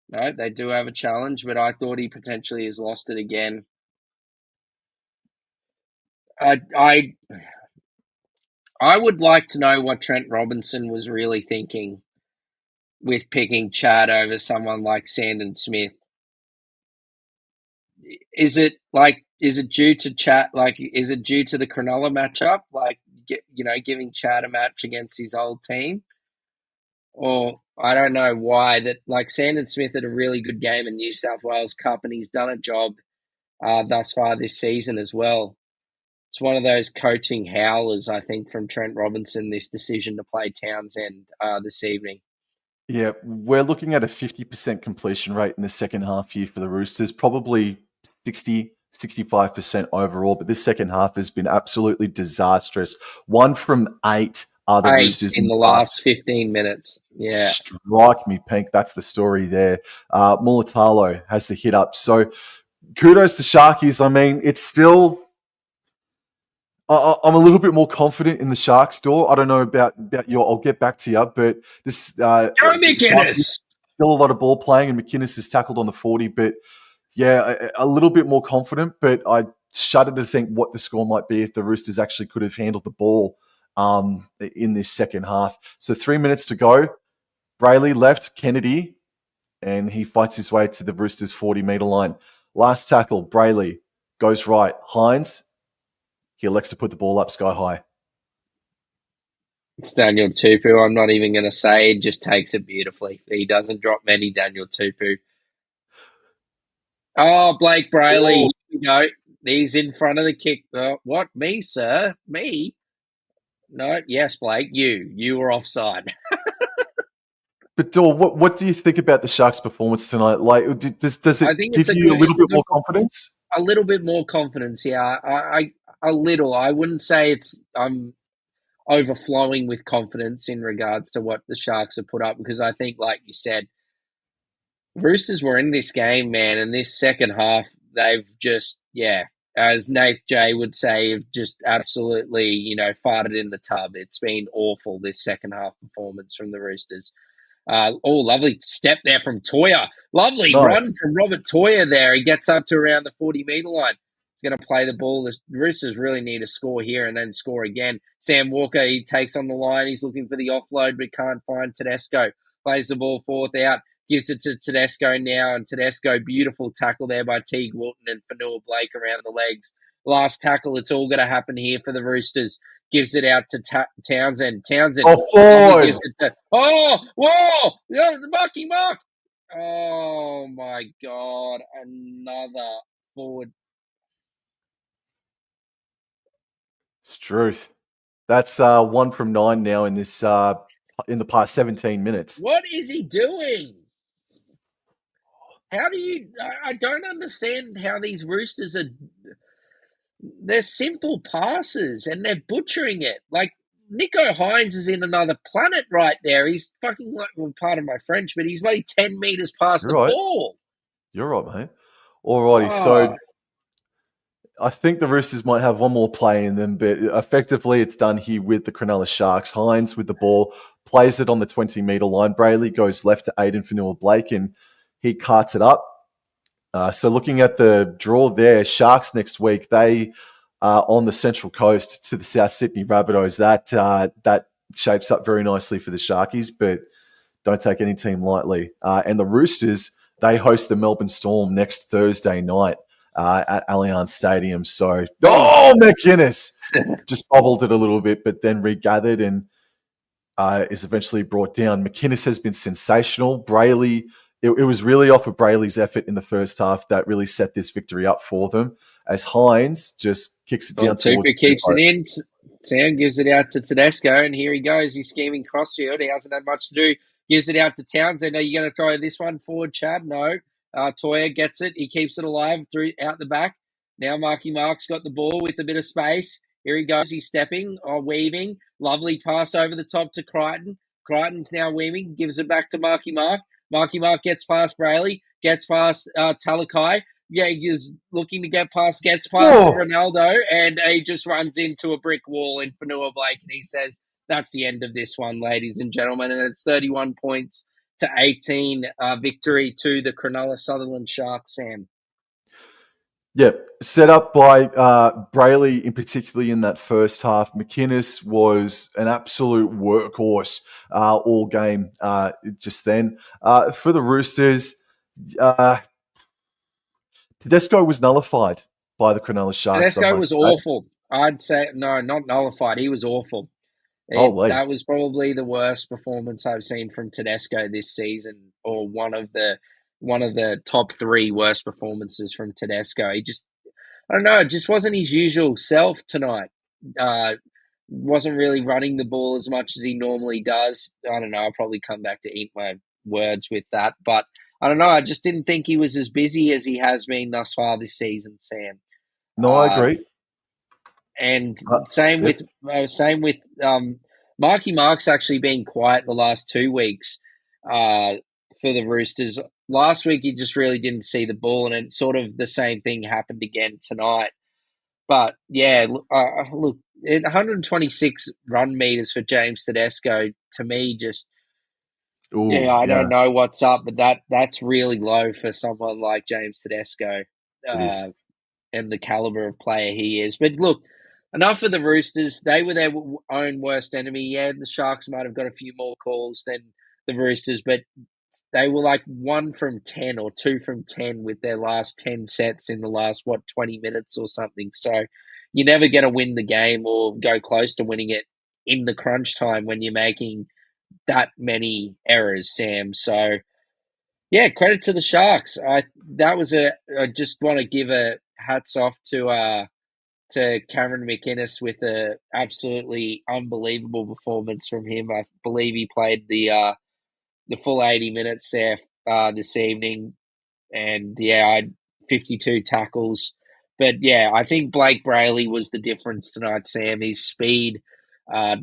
no, they do have a challenge, but I thought he potentially has lost it again. I would like to know what Trent Robinson was really thinking with picking Chad over someone like Sandon Smith. Is it due to Chad? Is it due to the Cronulla matchup? Giving Chad a match against his old team, or I don't know why that. Like Sandon Smith had a really good game in New South Wales Cup, and he's done a job thus far this season as well. It's one of those coaching howlers, I think, from Trent Robinson. This decision to play Townsend this evening. Yeah, we're looking at a 50% completion rate in the second half here for the Roosters, probably 65% overall, but this second half has been absolutely disastrous. 1 from 8 are the Roosters in the last 15 minutes. Yeah. Strike me pink. That's the story there. Mulatalo has the hit up. So kudos to Sharkies. I mean, it's still... I'm a little bit more confident in the Sharks, Dor. I don't know about you. I'll get back to you, but this McInnes. Still a lot of ball playing, and McInnes is tackled on the 40. But yeah, a little bit more confident. But I shudder to think what the score might be if the Roosters actually could have handled the ball in this second half. So 3 minutes to go. Brayley left Kennedy, and he fights his way to the Roosters' 40-meter line. Last tackle, Brayley goes right. Hines. He elects to put the ball up sky high. It's Daniel Tupu. I'm not even going to say it. Just takes it beautifully. He doesn't drop many, Daniel Tupu. Oh, Blake Brayley. Here we go. He's in front of the kick. What? Me, sir? Me? No. Yes, Blake. You were offside. But Dor, what do you think about the Sharks' performance tonight? Like, does I it think give you a little bit more confidence? a little bit more confidence. Yeah, I a little. I wouldn't say I'm overflowing with confidence in regards to what the Sharks have put up, because I think, like you said, Roosters were in this game, man, and this second half, they've just, as Nate J would say, have just absolutely, farted in the tub. It's been awful, this second half performance from the Roosters. Lovely step there from Toya. Lovely Nice. run from Robert Toya there. He gets up to around the 40-metre line. He's going to play the ball. The Roosters really need to score here and then score again. Sam Walker, he takes on the line. He's looking for the offload, but can't find Tedesco. Plays the ball fourth out. Gives it to Tedesco now, and Tedesco, beautiful tackle there by Teague Wilton and Fanua Blake around the legs. Last tackle, it's all going to happen here for the Roosters. Gives it out to Townsend. Townsend gives it to... Whoa! Yeah, Marky Mark! Oh, my God. Another forward. It's truth. That's 1 from 9 now in this in the past 17 minutes. What is he doing? How do you... I don't understand how these Roosters are... They're simple passes, and they're butchering it. Like, Nico Hines is in another planet right there. He's fucking, like, well, pardon my French, but he's maybe 10 metres past the ball. You're right, mate. Alrighty, so I think the Roosters might have one more play in them, but effectively it's done here with the Cronulla Sharks. Hines with the ball, plays it on the 20-metre line. Brayley goes left to Aiden Fanua-Blake, and he carts it up. So looking at the draw there, Sharks next week, they are on the Central Coast to the South Sydney Rabbitohs. That shapes up very nicely for the Sharkies, but don't take any team lightly. And the Roosters, they host the Melbourne Storm next Thursday night at Allianz Stadium. So, McInnes just bobbled it a little bit, but then regathered and is eventually brought down. McInnes has been sensational. Brayley... It was really off of Brayley's effort in the first half that really set this victory up for them, as Hines just kicks it down towards... Tupu keeps it in. Sam gives it out to Tedesco, and here he goes. He's scheming crossfield. He hasn't had much to do. Gives it out to Townsend. Are you going to throw this one forward, Chad? No. Toya gets it. He keeps it alive out the back. Now Marky Mark's got the ball with a bit of space. Here he goes. He's stepping or weaving. Lovely pass over the top to Crichton. Crichton's now weaving. Gives it back to Marky Mark. Marky Mark gets past Brayley, gets past Talakai. Yeah, he's looking to get past, gets past Ronaldo, and he just runs into a brick wall in Fanua Blake, and he says, that's the end of this one, ladies and gentlemen, and it's 31 points to 18 victory to the Cronulla Sutherland Sharks, Sam. Yeah, set up by Brayley, in particularly in that first half. McInnes was an absolute workhorse all game just then. For the Roosters, Tedesco was nullified by the Cronulla Sharks. Tedesco was awful. I'd say, no, not nullified. He was awful. That was probably the worst performance I've seen from Tedesco this season, or one of the top 3 worst performances from Tedesco. I don't know, it just wasn't his usual self tonight. Wasn't really running the ball as much as he normally does. I don't know, I'll probably come back to eat my words with that, but I don't know, I just didn't think he was as busy as he has been thus far this season, Sam. No, I agree. And same with Marky Mark's actually been quiet the last 2 weeks for the Roosters. Last week he just really didn't see the ball, and it's sort of the same thing happened again tonight. But yeah, look, 126 run meters for James Tedesco, to me, just I don't know what's up, but that's really low for someone like James Tedesco. And the caliber of player he is. But look, enough of the Roosters. They were their own worst enemy. Yeah, the Sharks might have got a few more calls than the Roosters, but they were like 1 from 10 or 2 from 10 with their last 10 sets in the last, 20 minutes or something. So you're never going to win the game or go close to winning it in the crunch time when you're making that many errors, Sam. So, yeah, credit to the Sharks. I just want to give a hats off to Cameron McInnes with a absolutely unbelievable performance from him. I believe he played the the full 80 minutes there this evening, and yeah, I had 52 tackles. But yeah, I think Blake Brayley was the difference tonight, Sam. His speed,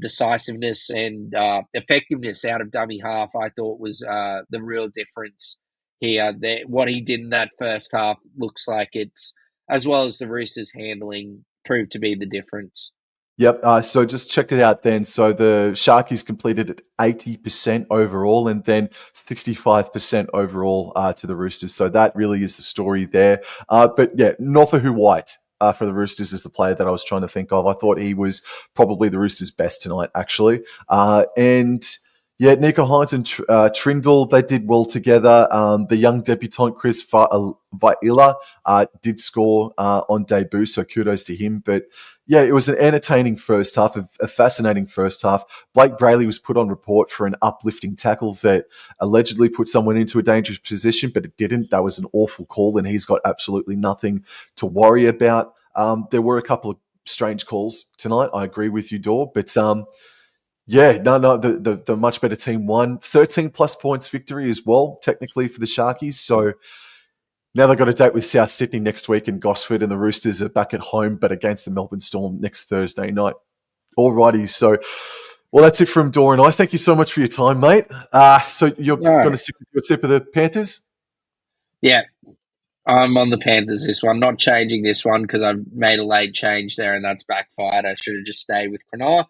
decisiveness, and effectiveness out of dummy half, I thought was the real difference here. What he did in that first half looks like it's, as well as the Roosters handling, proved to be the difference. Yep. So just checked it out then. So the Sharkies completed at 80% overall and then 65% overall to the Roosters. So that really is the story there. But yeah, Northahu White for the Roosters is the player that I was trying to think of. I thought he was probably the Roosters' best tonight, actually. And yeah, Nico Hines and Trindle, they did well together. The young debutant Chris Vaila did score on debut, so kudos to him. But yeah, it was an entertaining first half, a fascinating first half. Blake Brayley was put on report for an uplifting tackle that allegedly put someone into a dangerous position, but it didn't. That was an awful call, and he's got absolutely nothing to worry about. There were a couple of strange calls tonight. I agree with you, Dor, but yeah, no, the much better team won. 13 plus points victory as well, technically, for the Sharkies. So now they've got a date with South Sydney next week in Gosford, and the Roosters are back at home, but against the Melbourne Storm next Thursday night. Alrighty, so, well, that's it from Dor and I. Thank you so much for your time, mate. So you're going to stick with your tip of the Panthers? Yeah, I'm on the Panthers this one. Not changing this one because I've made a late change there and that's backfired. I should have just stayed with Cronulla.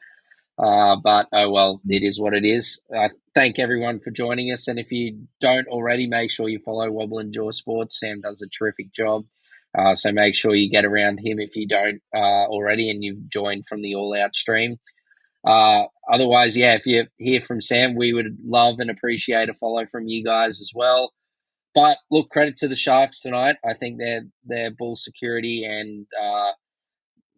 But oh well, it is what it is. Thank everyone for joining us, and if you don't already, make sure you follow Wobble and Jaw Sports. Sam does a terrific job, so make sure you get around him if you don't already, and you've joined from the All Out stream. Otherwise, yeah, if you hear from Sam, we would love and appreciate a follow from you guys as well. But look, credit to the Sharks tonight. I think their ball security and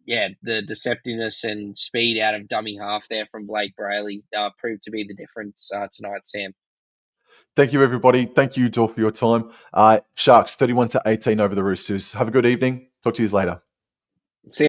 yeah, the deceptiveness and speed out of dummy half there from Blake Brayley proved to be the difference tonight, Sam. Thank you, everybody. Thank you, Dor, for your time. Sharks 31-18 over the Roosters. Have a good evening. Talk to you later.